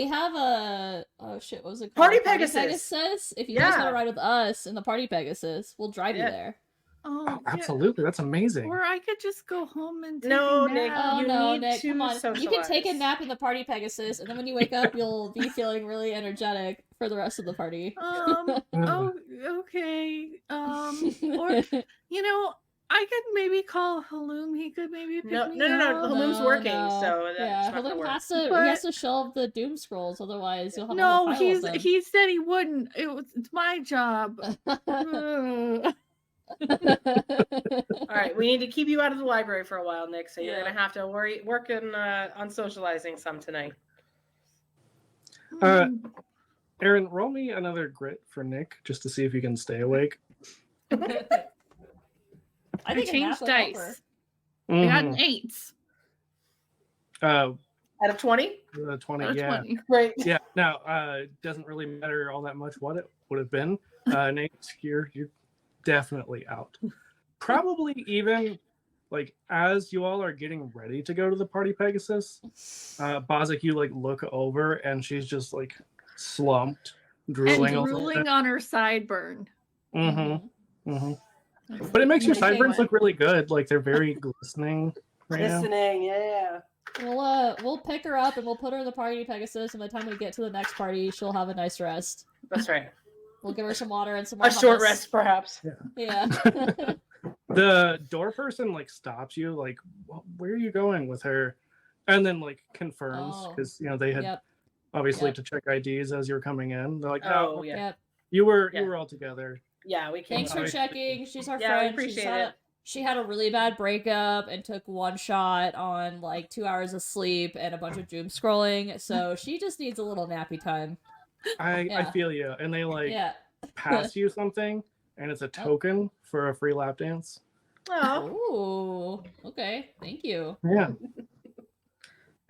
have a oh shit, what was it called? Party Pegasus. If you guys want Yeah. to ride with us in the Party Pegasus, we'll drive you Yeah. there. Oh, Oh, yeah. absolutely. That's amazing. Or I could just go home and take No, a Nick, nap. Oh you no, need Nick, to come on. You can take a socialize. nap in the Party Pegasus, and then when you wake up, you'll be feeling really energetic for the rest of the party. Oh, okay. Or you know, I could maybe call Halum. He could maybe pick No, me no. up. Halum's working, so that's yeah, not gonna Halum work. has to. But- He has to shelve the Doom Scrolls, otherwise you'll have a No, whole pile of them. he said he wouldn't. It's my job. Ugh. All right, we need to keep you out of the library for a while, Nick. So you're Yeah. gonna have to work on socializing some tonight. Aaron, roll me another grit for Nick just to see if you can stay awake. I I think a changed nap would help her. dice. I got an Mhm. 8 Out of 20, 20, out of yeah. 20. great. Yeah, now it doesn't really matter all that much what it would have been. Nate, you're definitely out. Probably even like as you all are getting ready to go to the Party Pegasus, Bozic, you like look over and she's just like slumped, drooling. And a little drooling bit. on her sideburn. Mm-hmm. Mm-hmm. But it makes your sideburns look really good. Like they're very glistening right now. Listening, yeah. We'll pick her up and we'll put her in the Party Pegasus, and by the time we get to the next party, she'll have a nice rest. That's right. We'll give her some water and some more A short hummus. rest, perhaps. Yeah. The door person like stops you, like, where are you going with her? And then like confirms Oh. because you know they had Yep. obviously Yep. to check IDs as you're coming in. They're like, Oh, no, yeah. Yep. you were Yeah. all together. Yeah, we can't. Thanks for checking. She's our Yeah, we friend. appreciate it. She had a really bad breakup and took one shot on like 2 hours of sleep and a bunch of doom scrolling. So she just needs a little nappy time. I Yeah. feel you. And they like Yeah. pass you something, and it's a token for a free lap dance. Oh, Ooh. Okay. Thank you. Yeah.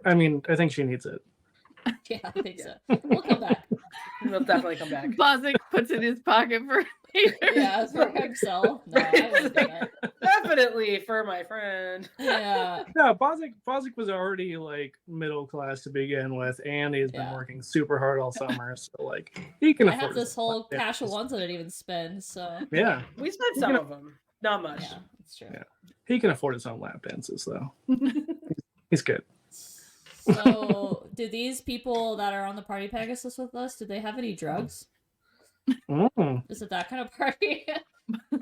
I mean, I think she needs it. Yeah, I think so. We'll come back. we'll definitely come back. Bozic puts in his pocket for later. Yeah, for himself. No, I wouldn't do that. Definitely for my friend. Yeah. No, Bozic was already like middle class to begin with, and he's been Yeah. working super hard all summer, so like he can I afford have this his whole lap cache of dances. ones I didn't even spend, so Yeah, We spent some of them. Not much. yeah, that's true. Yeah. he can afford his own lap dances though. He's good. So, do these people that are on the Party Pegasus with us, do they have any drugs? Mm. Is it that kind of party?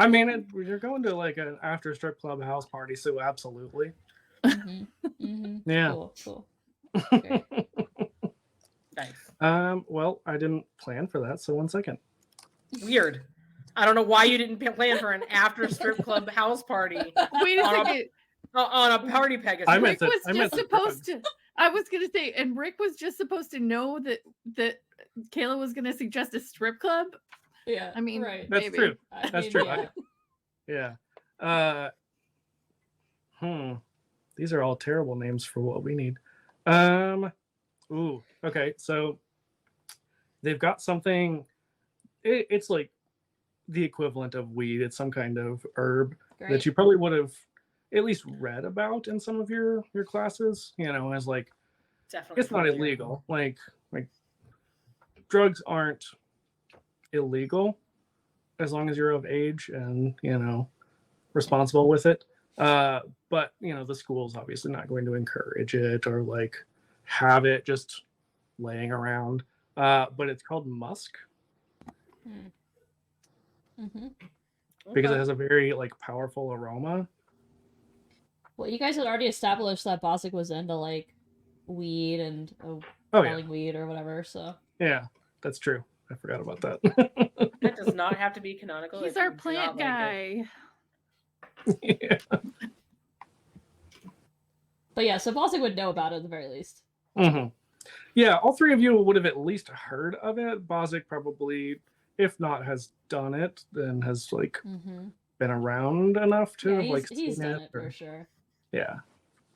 I mean, you're going to like an after strip club house party, so absolutely. Yeah. Cool. Great. Nice. Well, I didn't plan for that, so 1 second. Weird. I don't know why you didn't plan for an after strip club house party Wait a On a- second. on a Party Pegasus. I meant Rick to- was I meant just to supposed to. I was gonna say, and Rick was just supposed to know that Kayla was gonna suggest a strip club. Yeah. I mean, right. That's maybe. true. I That's mean, true. Yeah. Yeah. These are all terrible names for what we need. Okay. So they've got something. It's like the equivalent of weed. It's some kind of herb Great. that you probably would have at least read about in some of your classes. You know, as like Definitely. it's not familiar. illegal. Like drugs aren't illegal as long as you're of age and responsible with it. But the school's obviously not going to encourage it or like have it just laying around. But it's called musk, Mm-hmm. because it Okay. has a very like powerful aroma. Well, you guys had already established that Bosik was into like weed and Oh yeah, smelling weed or whatever, so. yeah, that's true. I forgot about that. That does not have to be canonical. He's if our you do plant not like it. guy. Yeah. But yeah, so Bosik would know about it at the very least. Mm-hmm. Yeah, all three of you would have at least heard of it. Bozic probably, if not has done it, then has like Mm-hmm. been around enough to Yeah, have like he's seen done it or- for sure. Yeah,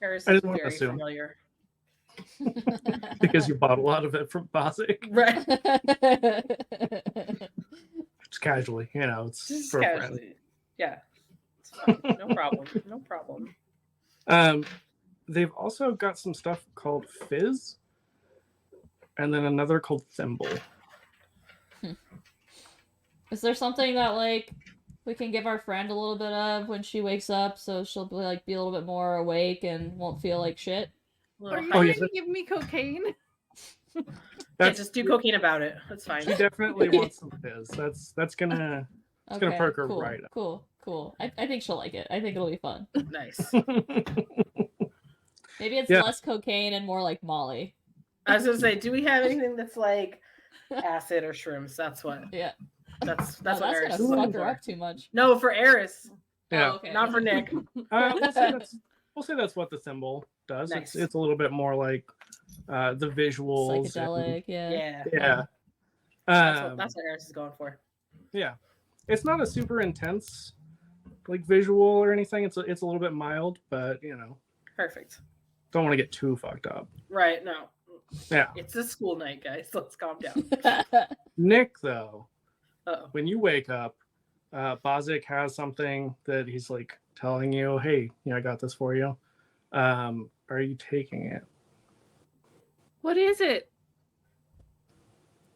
Paris I is didn't want to very assume familiar. because you bought a lot of it from Bozic. Right. Just casually, you know, it's Just for a friend. casually. Yeah. It's fine. No problem. No problem. They've also got some stuff called Fizz, and then another called Thimble. Is there something that like we can give our friend a little bit of when she wakes up so she'll be like be a little bit more awake and won't feel like shit? Are you Oh, trying yes, to give me cocaine? Yeah, That's just do cocaine about it. That's fine. she definitely wants some Fizz. That's gonna gonna perk her cool, right up. cool. I think she'll like it. I think it'll be fun. Nice. Maybe it's Yeah. less cocaine and more like Molly. I was gonna say, do we have anything that's like acid or shrooms? That's what. Yeah. That's Oh, what that's Eris is gonna looking fuck her for. up too much. No, for Eris, Yeah. Oh, okay. not for Nick. We'll say that's what the Thimble does. Nice. It's a little bit more like the visuals. and- Psychedelic, yeah. Yeah. yeah. That's what Eris is going for. Yeah. It's not a super intense like visual or anything. It's a little bit mild, but you know, Perfect. don't want to get too fucked up. Right. No. Yeah. It's a school night, guys. Let's calm down. Nick, though, Uh-oh. when you wake up, Bozic has something that he's like telling you, "Hey, you know, I got this for you. Are you taking it?" What is it?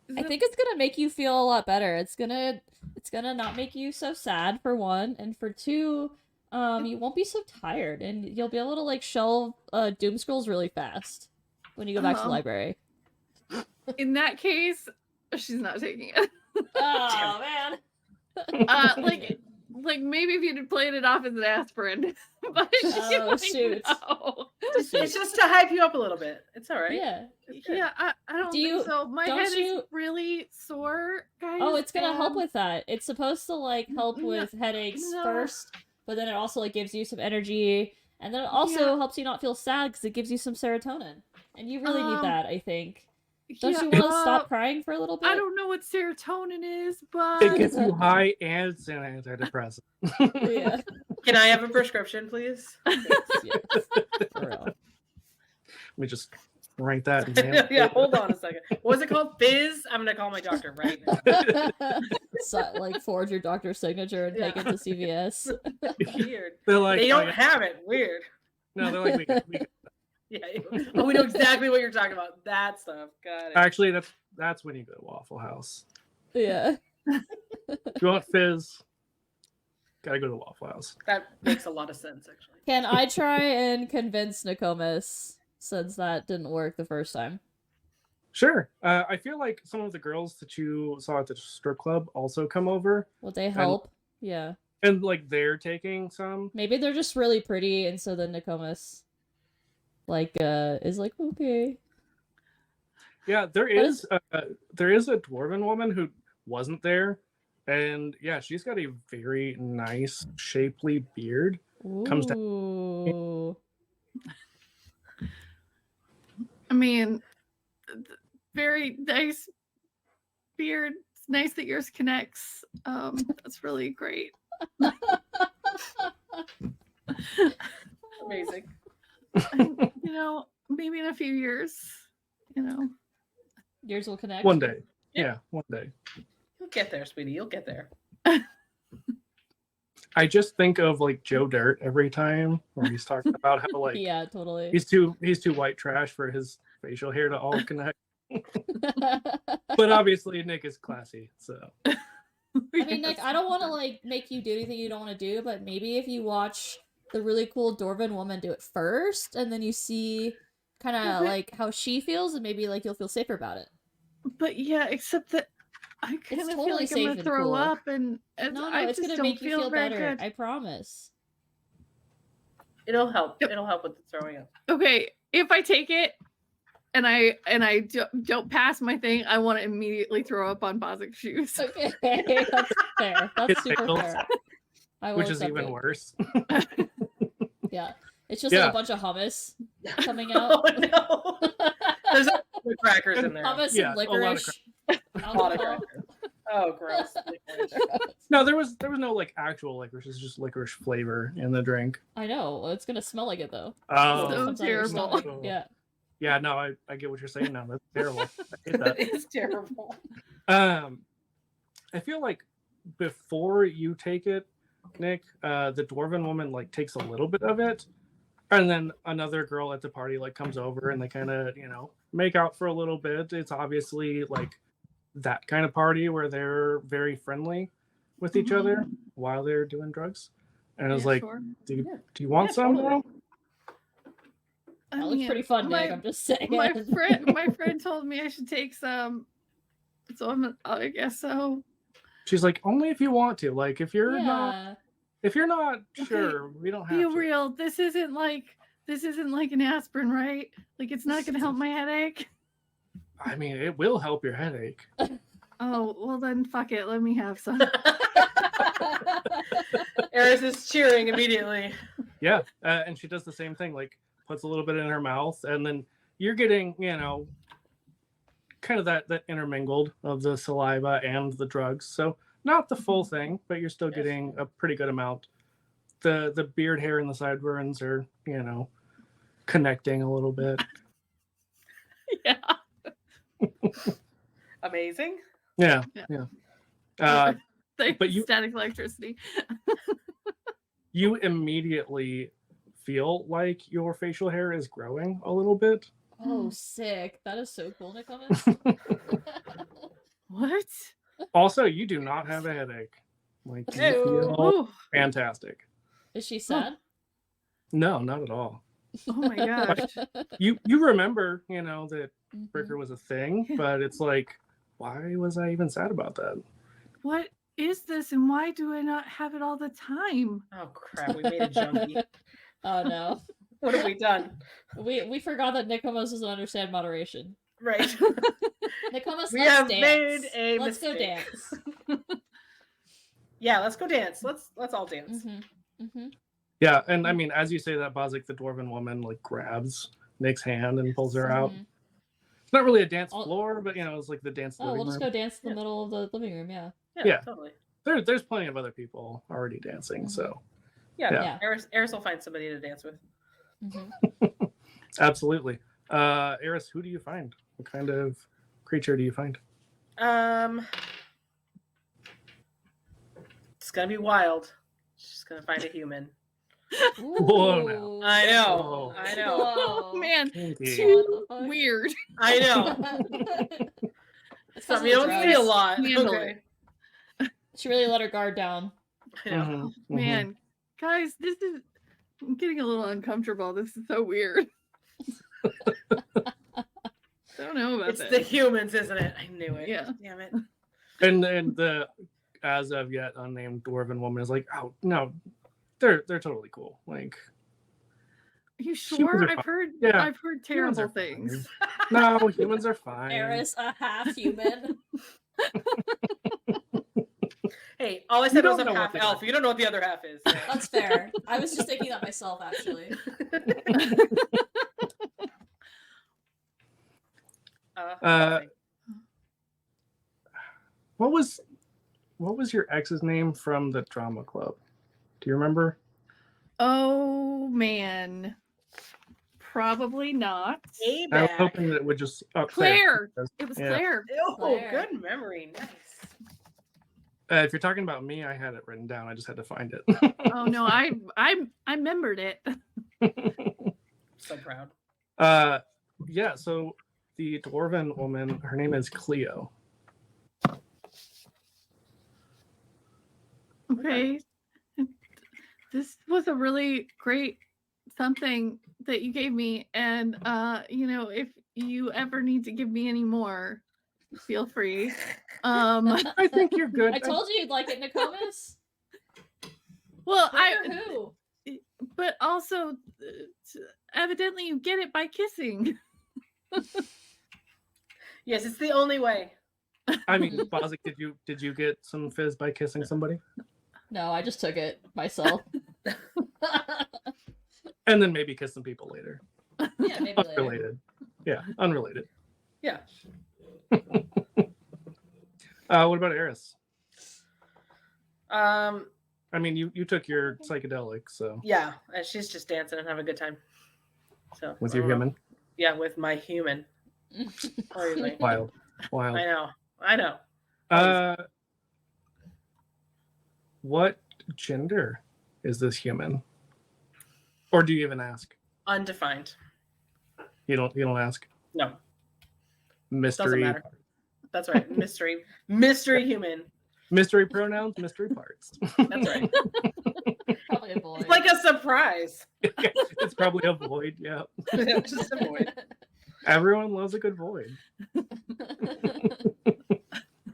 Is I it- think it's gonna make you feel a lot better. It's gonna not make you so sad for one, and for two, you won't be so tired, and you'll be able to like shelve doom scrolls really fast when you go back to the library. in that case, she's not taking it. Oh man. Like maybe if you'd played it off as an aspirin, but Oh, shoot. no. It's just to hype you up a little bit. It's all right. Yeah. It's good. Yeah, I don't Do think you- so. My don't head you- is really sore, guys. Oh, it's gonna help and- with that. It's supposed to like help No, with headaches no. first, but then it also like gives you some energy, and then it also helps you not feel sad because it gives you some serotonin, and you really need that. I think. Don't yeah, you want to stop crying for a little bit? I don't know what serotonin is, but It gets you high and it's an antidepressant. Yeah. Can I have a prescription, please? Yes. For real. Let me just write that. down. Yeah, hold on a second. What was it called? Fizz? I'm gonna call my doctor right now. So, like forge your doctor's signature and take it to CVS. Weird. They're like, They "Oh, don't yeah." have it. Weird. No, they're like, we Yeah. Oh, we know exactly what you're talking about. That stuff. Got it. actually, that's when you go to Waffle House. Yeah. If you want Fizz, gotta go to Waffle House. That makes a lot of sense, actually. Can I try and convince Nokomis since that didn't work the first time? Sure. I feel like some of the girls that you saw at the strip club also come over, Would they help? Yeah. and like they're taking some. Maybe they're just really pretty, and so then Nokomis like is like okay. Yeah, there is a dwarven woman who wasn't there, and yeah, she's got a very nice, shapely beard. Comes down- Ooh. I mean, very nice beard. It's nice that yours connects. That's really great. Amazing. You know, maybe in a few years, you know. Yours will connect. One day. Yeah, one day. You'll get there, sweetie. You'll get there. I just think of like Joe Dirt every time where he's talking about how like Yeah, totally. he's too white trash for his facial hair to all connect. But obviously Nick is classy, so I mean, Nick, I don't want to like make you do anything you don't want to do, but maybe if you watch the really cool Dwarven woman do it first, and then you see kind of like how she feels, and maybe like you'll feel safer about it. But yeah, except that I kind of totally feel like I'm safe gonna and throw cool. up, and No, I it's just gonna don't make you feel very better. good. I promise. It'll help. Yep. It'll help with the throwing up. Okay, if I take it and I don't pass my thing, I want to immediately throw up on Bozik's shoes. Okay, that's fair. That's It super fails, fair. I will which is accept even it. worse. Yeah, it's just Yeah. like a bunch of hummus coming out. Oh no! There's the crackers in there. Hummus Yeah, and a lot of licorice. A lot of Alcohol. crackers. Oh, gross. No, there was no like actual licorice. It's just licorice flavor in the drink. I know. Well, it's gonna smell like it though. Oh, So Comes out of your terrible. stomach. Yeah. Yeah, no, I get what you're saying now. That's terrible. I hate that. It is terrible. I feel like before you take it, Nick, the dwarven woman like takes a little bit of it, and then another girl at the party like comes over and they kind of make out for a little bit. It's obviously like that kind of party where they're very friendly with each other while they're doing drugs. And I was like, sure. do you want some totally. now? I That looks mean, pretty fun, my- Nick. I'm just saying. my friend told me I should take some, so I guess so. She's like, only if you want to. Like if you're not Yeah. if you're not Okay, sure, we don't have Be to. real. This isn't like an aspirin, right? Like it's not gonna help my headache. I mean, it will help your headache. Oh well, then fuck it. Let me have some. Eris is cheering immediately. Yeah, and she does the same thing. Like puts a little bit in her mouth, and then you're getting, kind of that intermingled of the saliva and the drugs. So not the full thing, but you're still getting a pretty good amount. The beard hair and the sideburns are, connecting a little bit. Yeah. Amazing. Yeah. Like but you- static electricity. You immediately feel like your facial hair is growing a little bit. Oh, sick. That is so cool, Nicholas. What? Also, you do not have a headache. Like you Ew. feel Oh, fantastic. Is she sad? No, not at all. oh my gosh. You remember, that Mhm. Bricker was a thing, but it's like, why was I even sad about that? What is this, and why do I not have it all the time? Oh crap! We made a junkie. Oh no. What have we done? We forgot that Nicholas doesn't understand moderation. Right. Nicholas, We let's have dance. made a Let's go mistake. dance. Yeah, let's go dance. Let's all dance. Yeah, and I mean, as you say that, Bozik, the dwarven woman, like grabs Nick's hand and pulls her out. Mhm. It's not really a dance I'll- floor, but it's like the dance Oh, living we'll just room. go dance in the Yeah. middle of the living room. Yeah. Yeah. Totally. There's plenty of other people already dancing, so Yeah. Yeah. Eris will find somebody to dance with. Mhm. absolutely. Eris, who do you find? What kind of creature do you find? It's gonna be wild. She's gonna find a human. Whoa, now. Ooh. I know. Whoa. I know. Oh man, Kinky. too What the fuck? weird. I know. It's 'cause Something of you the don't see a drugs. lot. Handle Okay. She really let her guard down. I know. Mhm, mhm. Man, guys, I'm getting a little uncomfortable. This is so weird. I don't know about It's this. the humans, isn't it? I knew it. Yeah. Damn it. And the as of yet unnamed dwarven woman is like, oh no, they're totally cool. Like, Are you Humans sure? are I've heard Yeah, I've heard humans terrible are fine. things. No, humans are fine. Eris, a half human. Hey, all I You said was don't I'm know what half the elf. other- You don't know what the other half is. so. That's fair. I was just thinking that myself, actually. Uh, What was your ex's name from the drama club? Do you remember? Oh man, probably not. I was Payback. hoping that it would just Claire. There. It was Yeah. Claire. Oh, Claire. good memory. Nice. If you're talking about me, I had it written down. I just had to find it. Oh no, I remembered it. So proud. Yeah. So the dwarven woman, her name is Cleo. Okay. This was a really great something that you gave me, and if you ever need to give me any more, feel free. I think you're good. I told you you'd like it, Nokomis. Well, Wonder who? but also, evidently, you get it by kissing. Yes, it's the only way. I mean, Bozic, did you get some fizz by kissing somebody? No, I just took it myself. And then maybe kiss some people later. Yeah, maybe later. Unrelated. Yeah, unrelated. Yeah. What about Eris? Um. I mean, you took your psychedelic, so Yeah, and she's just dancing and having a good time. So with I your don't know. human. Yeah, with my human. Crazy. Wild. I know. What gender is this human? Or do you even ask? Undefined. You don't ask? No, Mystery. doesn't matter. That's right. Mystery human. Mystery pronouns, mystery parts. That's right. Probably a boy. It's like a surprise. It's probably a void, yeah. Just a void. Everyone loves a good void.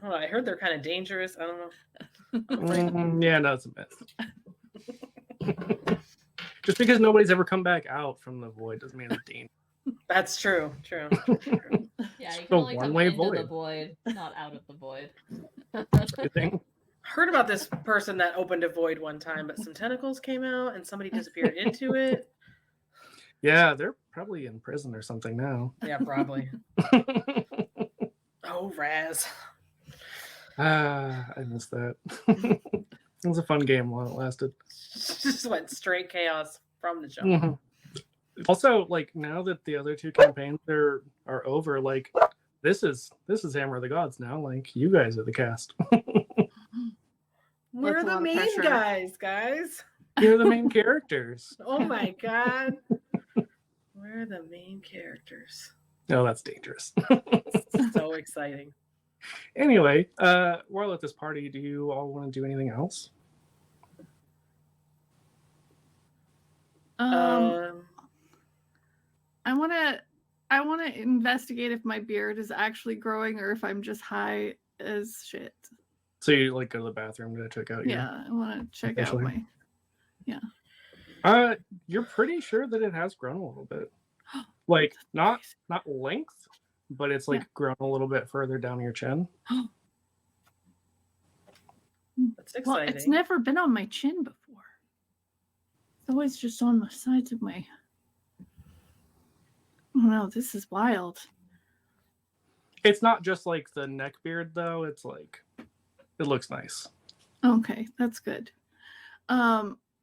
Oh, I heard they're kind of dangerous. I don't know. Yeah, no, it's a myth. Just because nobody's ever come back out from the void doesn't mean it's dangerous. That's true. True. Yeah, you A can only come one-way into the void. void, not out of the void. Good thing. Heard about this person that opened a void one time, but some tentacles came out and somebody disappeared into it. Yeah, they're probably in prison or something now. Yeah, probably. Oh, Raz. I missed that. It was a fun game while it lasted. Just went straight chaos from the jump. Mhm. Also, like now that the other two campaigns are over, like this is Hammer of the Gods now. Like you guys are the cast. We're That's a the lot of main pressure. guys. You're the main characters. Oh my god. We're the main characters. No, that's dangerous. So exciting. Anyway, while at this party, do you all want to do anything else? I want to investigate if my beard is actually growing or if I'm just high as shit. So you like go to the bathroom to check out your Yeah, I want to check out Officially? my. You're pretty sure that it has grown a little bit. Like not length, but it's like grown a little bit further down your chin. That's Well, exciting. it's never been on my chin before. It's always just on the sides of my. Oh no, this is wild. It's not just like the neck beard though. It's like it looks nice. Okay, that's good.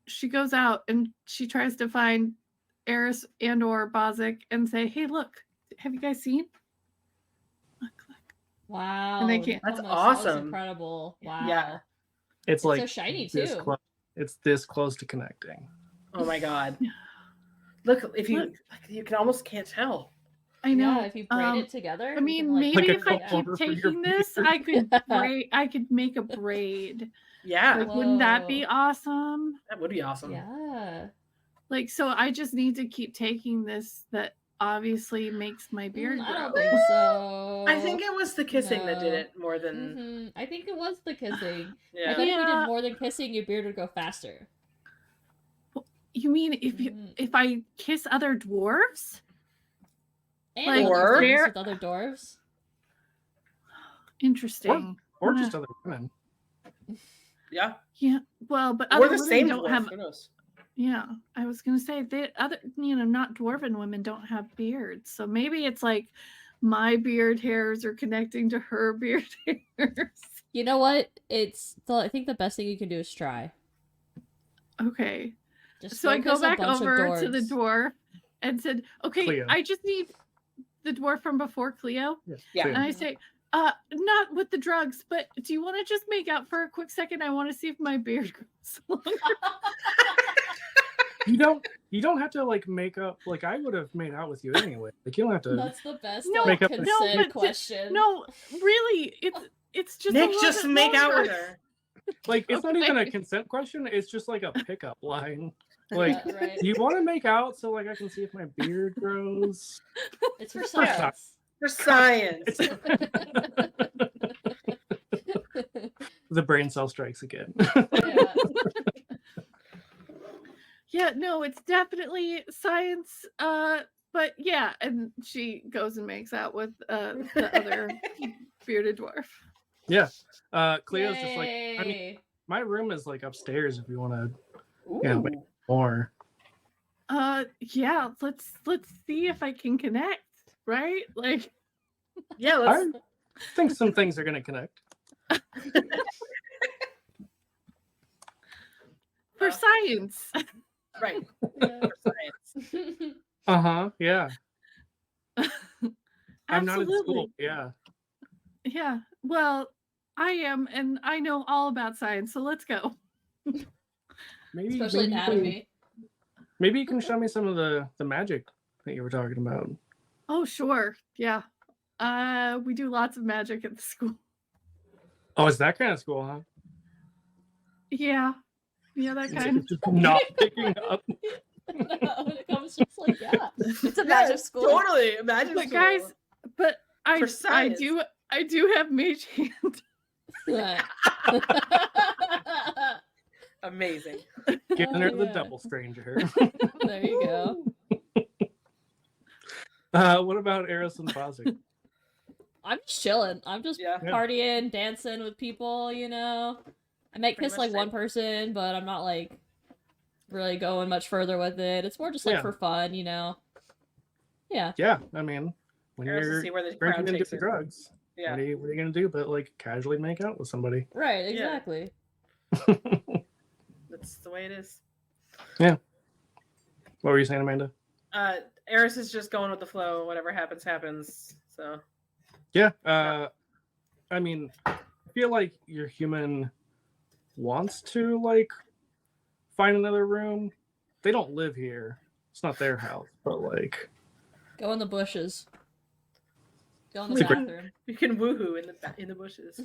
She goes out and she tries to find Eris and or Bozic and say, "Hey, look, have you guys seen? Look. Wow. And they can't- That's Nokomis, that was awesome. incredible. Wow. Yeah. It's like so shiny this too. it's this close to connecting. Oh my god. Yeah. Look, if you Look. you can almost can't tell. I know. Yeah, if you braid it together. I you mean, can, like, maybe Like a if I comb keep over for your taking this, beard. I could braid. I could make a braid. Yeah, Like, wouldn't that be Whoa. awesome? that would be awesome. Yeah. Like, so I just need to keep taking this that obviously makes my beard I grow. don't think so. I think it was the kissing that did No. it more than I think it was the kissing. I yeah. think if you Yeah. did more than kissing, your beard would go faster. You mean if I kiss other dwarves? And Like, other Or- things they're- with other dwarves. Interesting. Or Yeah. just other women. Yeah. Yeah. Well, but Or other the women same don't dwarf, have. who knows? Yeah, I was gonna say the other, not dwarven women don't have beards, so maybe it's like my beard hairs are connecting to her beard hairs. You know what? I think the best thing you can do is try. Okay, Just so I go focus a back bunch of over to the dwarves. dwarf and said, "Okay, Cleo. I just need the dwarf from before Cleo," Yeah. Cleo. and I say, not with the drugs, but do you want to just make out for a quick second? I want to see if my beard grows longer." You don't have to like make up. Like I would have made out with you anyway. Like you don't have to. That's the best No, Make up- consent no, but question. No, really, it's just a Nick, little just bit make out with longer. her. Like it's not even a Okay. consent question. It's just like a pickup line. Like Yeah, right. you want to make out so like I can see if my beard grows. It's for First time. science. For science. The brain cell strikes again. Yeah. Yeah, no, it's definitely science. But yeah, and she goes and makes out with the other bearded dwarf. Yeah. Cleo's just like, I mean, Yay. my room is like upstairs if you want to Ooh. make more. Yeah, let's see if I can connect, right? Like, Yeah, let's. I think some things are going to connect. for science. Right. Yeah. For science. Uh-huh. Yeah. I'm not in school. Absolutely. Yeah. Yeah. Well, I am, and I know all about science, so let's go. Maybe Especially maybe you anatomy. maybe you can show me some of the magic that you were talking about. Oh, sure. Yeah. We do lots of magic at the school. Oh, it's that kind of school, huh? Yeah. Yeah, that kind. Just not picking up. No, when it comes just like, yeah, it's a Yeah, magic school. Totally. Imagine But guys, but I For science. do have mage hand. Amazing. Giving her the yeah. double stranger. There you go. What about Eris and Fozic? I'm just chilling. I'm just Yeah. partying, dancing with people, you know. I might Pretty kiss much like one same. person, but I'm not like really going much further with it. It's more just like Yeah. for fun, you know. Yeah. Yeah, I mean, when Curious to you're see where the crowd drinking and takes doing it. drugs, Yeah. what are you gonna do but like casually make out with somebody? Right, Yeah. exactly. That's the way it is. What were you saying, Amanda? Eris is just going with the flow. Whatever happens, happens. So Yeah, I mean, I feel like your human wants to like find another room. They don't live here. It's not their house, but like Go in the bushes. Go in the It's a great- bathroom. you can woohoo in the bushes.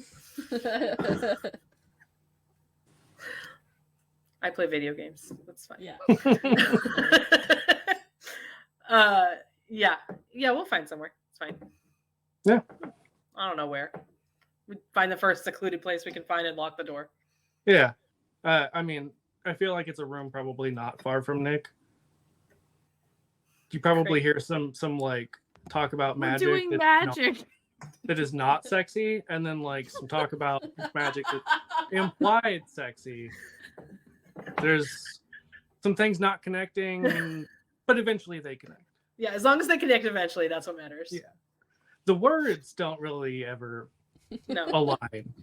I play video games. That's fine. Yeah. Yeah. We'll find somewhere. It's fine. Yeah. I don't know where. We find the first secluded place we can find and lock the door. Yeah. I mean, I feel like it's a room probably not far from Nick. You probably hear some like talk about We're magic. doing that's magic. that is not sexy, and then like some talk about magic that's implied sexy. There's some things not connecting, but eventually they connect. Yeah, as long as they connect eventually, that's what matters. Yeah. The words don't really ever No. align.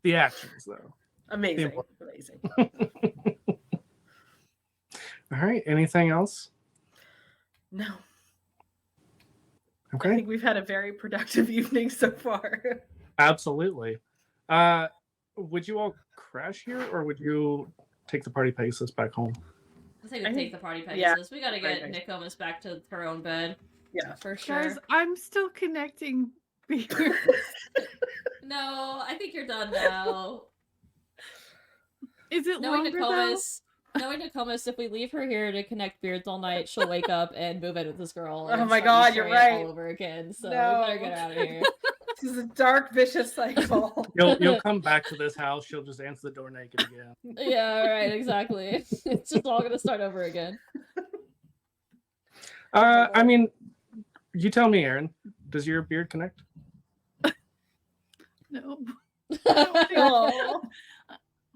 The actions, though. Amazing. Yeah. Amazing. All right. Anything else? No. I Okay. think we've had a very productive evening so far. Absolutely. Would you all crash here, or would you take the party Pegasus back home? I think we I take think- the party yeah, Pegasus. We gotta party get Pegasus. Nick almost back to her own bed. Yeah. For sure. Guys, I'm still connecting beards. No, I think you're done now. Is it Knowing longer though? Nokomis, if we leave her here to connect beards all night, she'll wake up and move in with this girl. Oh and my start God, this you're charade right. all over again. So No. we better get out of here. This is a dark, vicious cycle. You'll come back to this house. She'll just answer the door naked again. Yeah, right, exactly. It's just all gonna start over again. I mean, you tell me, Aaron. Does your beard connect? No. Aw.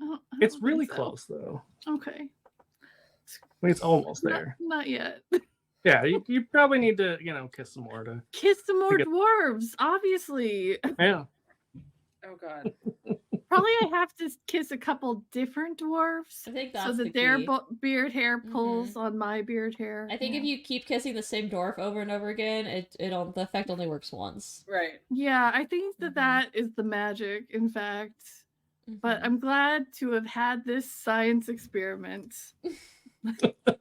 I It's don't really think so. close, though. Okay. I mean, it's almost there. Not yet. Yeah, you probably need to, kiss some more to. Kiss some more Get- dwarves, obviously. Yeah. Oh God. Probably I have to kiss a couple different dwarves I think that's so the that their key. beard hair pulls on my beard hair. I think if you keep kissing the same dwarf over and over again, the effect only works once. Right. Yeah, I think that Mhm. that is the magic, in fact. But Mhm. I'm glad to have had this science experiment.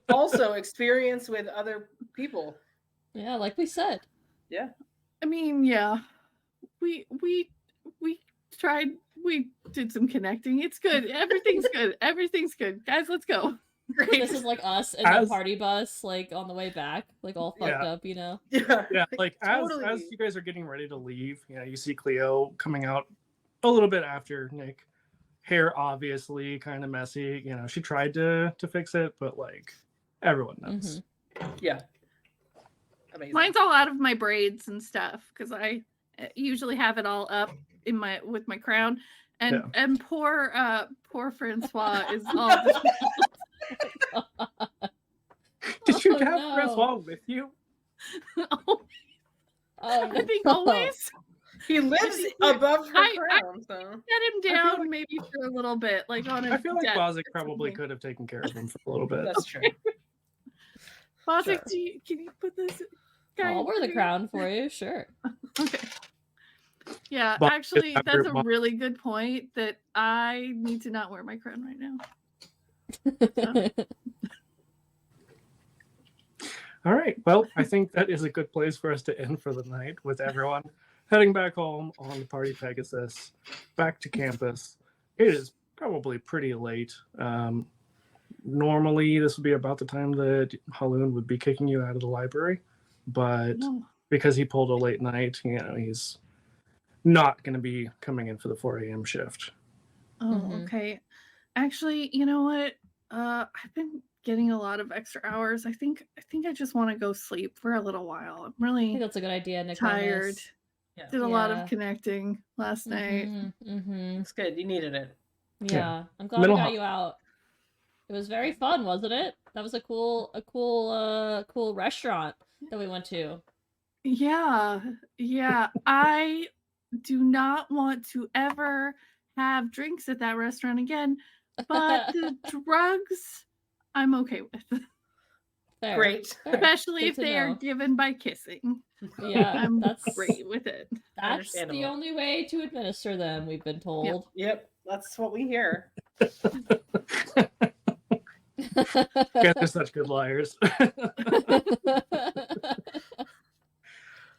Also, experience with other people. Yeah, like we said. Yeah. I mean, yeah. We tried, we did some connecting. It's good. Everything's good. Everything's good. Guys, let's go. This is like us in the party bus, like on the way back, like all fucked up, you know? Yeah, like Totally. as you guys are getting ready to leave, you see Cleo coming out a little bit after Nick. Hair obviously kind of messy. She tried to fix it, but like everyone knows. Yeah. Amazing. Mine's all out of my braids and stuff because I usually have it all up with my crown, and poor Francois is all. Did you have Francois with you? I think always. He lives above her crown, so set him down maybe for a little bit, like on a. I feel like Bozic probably could have taken care of him for a little bit. That's true. Bozic, can you put this? I'll wear the crown for you, sure. Okay. Yeah, But actually, that's a really good point that I need to not wear my crown right now. So. All right. Well, I think that is a good place for us to end for the night with everyone heading back home on the Party Pegasus, back to campus. It is probably pretty late. Normally, this would be about the time that Haloon would be kicking you out of the library, but because he pulled a late night, he's not going to be coming in for the 4 a.m. shift. Oh, okay. Actually, you know what? I've been getting a lot of extra hours. I think I just want to go sleep for a little while. I'm really I think that's a good idea, Nicholas. tired. Yeah. Did a lot of connecting last night. It's good. You needed it. Yeah. I'm glad we got you out. It was very fun, wasn't it? That was a cool restaurant that we went to. Yeah. I do not want to ever have drinks at that restaurant again, but the drugs I'm okay with. Fair. Great. Fair. Especially Good if to they are know. given by kissing. Yeah, that's great with it. That's the only way to administer them, we've been told. Yep. That's what we hear. Guys are such good liars.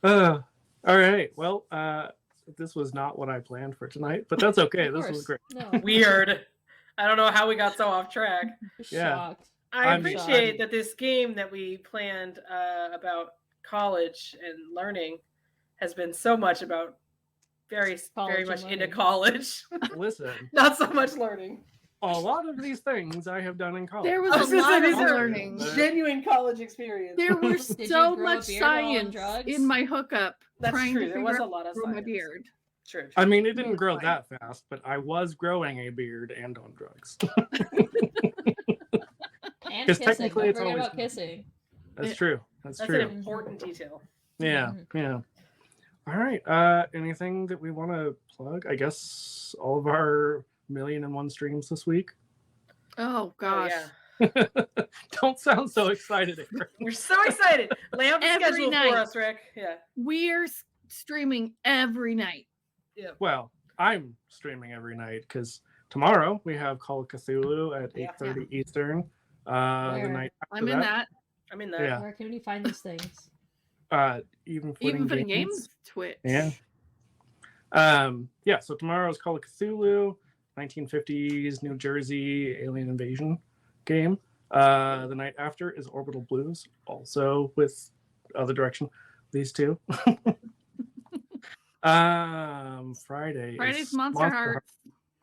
All right. Well, this was not what I planned for tonight, but that's okay. This was great. No. Weird. I don't know how we got so off track. Shocked. I appreciate that this game that we planned about college and learning has been so much about very much into college. Listen, not so much learning. A lot of these things I have done in college. There was a lot of learning. Genuine college experience. There was so much science in my hookup. That's true. There was a lot of science. My beard. True. I mean, it didn't grow that fast, but I was growing a beard and on drugs. And kissing. Technically, it's always always about kissing. That's true. That's true. An important detail. Yeah. All right. Anything that we want to plug? I guess all of our 1,000,001 streams this week. Oh gosh. Don't sound so excited. We're so excited. Lay out the schedule night. for us, Rick. Yeah. We're streaming every night. Yeah. Well, I'm streaming every night because tomorrow we have Call of Cthulhu at 8:30 Eastern. The night after I'm in that. I'm in that. Yeah. Where can we find these things? Even Footing Games, Twitch. Yeah. So tomorrow is Call of Cthulhu, 1950s New Jersey alien invasion game. The night after is Orbital Blues, also with Other Direction. These two. Friday's Monster Hearts.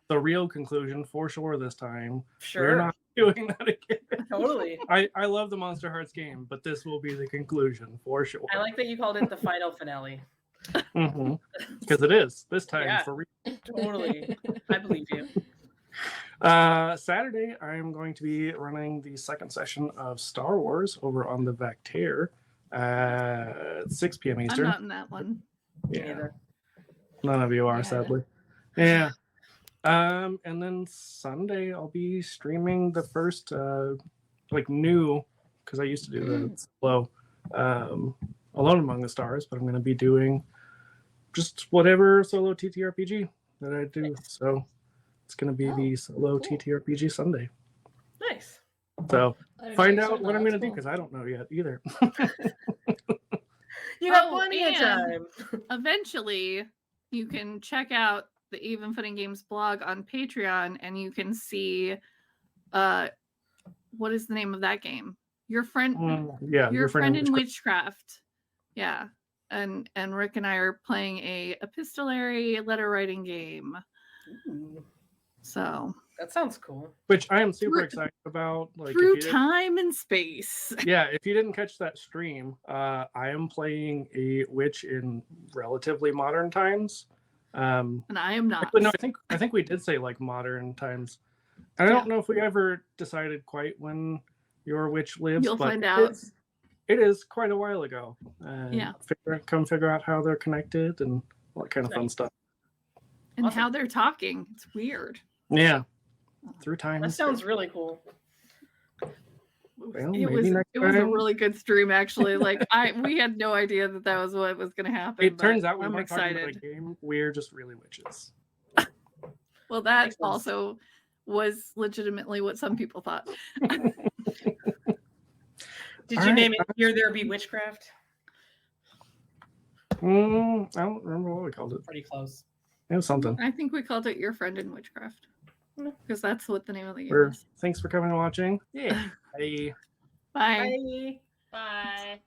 The real conclusion for sure this time. Sure. We're not doing that again. Totally. I love the Monster Hearts game, but this will be the conclusion for sure. I like that you called it the final finale. Because it is this time for real. Totally. I believe you. Saturday, I'm going to be running the second session of Star Wars over on the Vectair at 6 p.m. Eastern. I'm not in that one. Yeah. None of you are, sadly. Yeah. And then Sunday, I'll be streaming the first, new, because I used to do the slow, Alone Among the Stars, but I'm going to be doing just whatever solo TTRPG that I do. So it's going to be the solo TTRPG Sunday. Nice. So find out what I'm going to do, because I don't know yet either. You got plenty of time. Eventually, you can check out the Even Footing Games blog on Patreon, and you can see what is the name of that game? Your friend, Yeah, your friend in Witchcraft. witchcraft. Yeah, and Rick and I are playing a epistolary letter writing game. Ooh, So that sounds cool. Which I am super Through- excited about. Like, if through you didn't, time and space. yeah, if you didn't catch that stream, I am playing a witch in relatively modern times. And I am not. Actually, no, I think we did say like modern times. And I don't know if we ever decided quite when your witch lives. You'll but find out. It is quite a while ago. Yeah. Come figure out how they're connected and all that kind of fun Nice. stuff. And Awesome. how they're talking. It's weird. Yeah. Through time. That and sounds space. really cool. Well, It maybe was next a time. really good stream actually. Like we had no idea that was what was going to happen. It turns but out we I'm weren't talking about excited. a game. We're just really witches. Well, that Makes sense. also was legitimately what some people thought. Did All you right. name it Here There Be Witchcraft? I don't remember what we called it. Pretty close. It was something. I think we called it Your Friend in Witchcraft. Mm. Because that's what the name of the game Or, is. thanks for coming and watching. Yeah. Bye. Bye. Bye. Bye.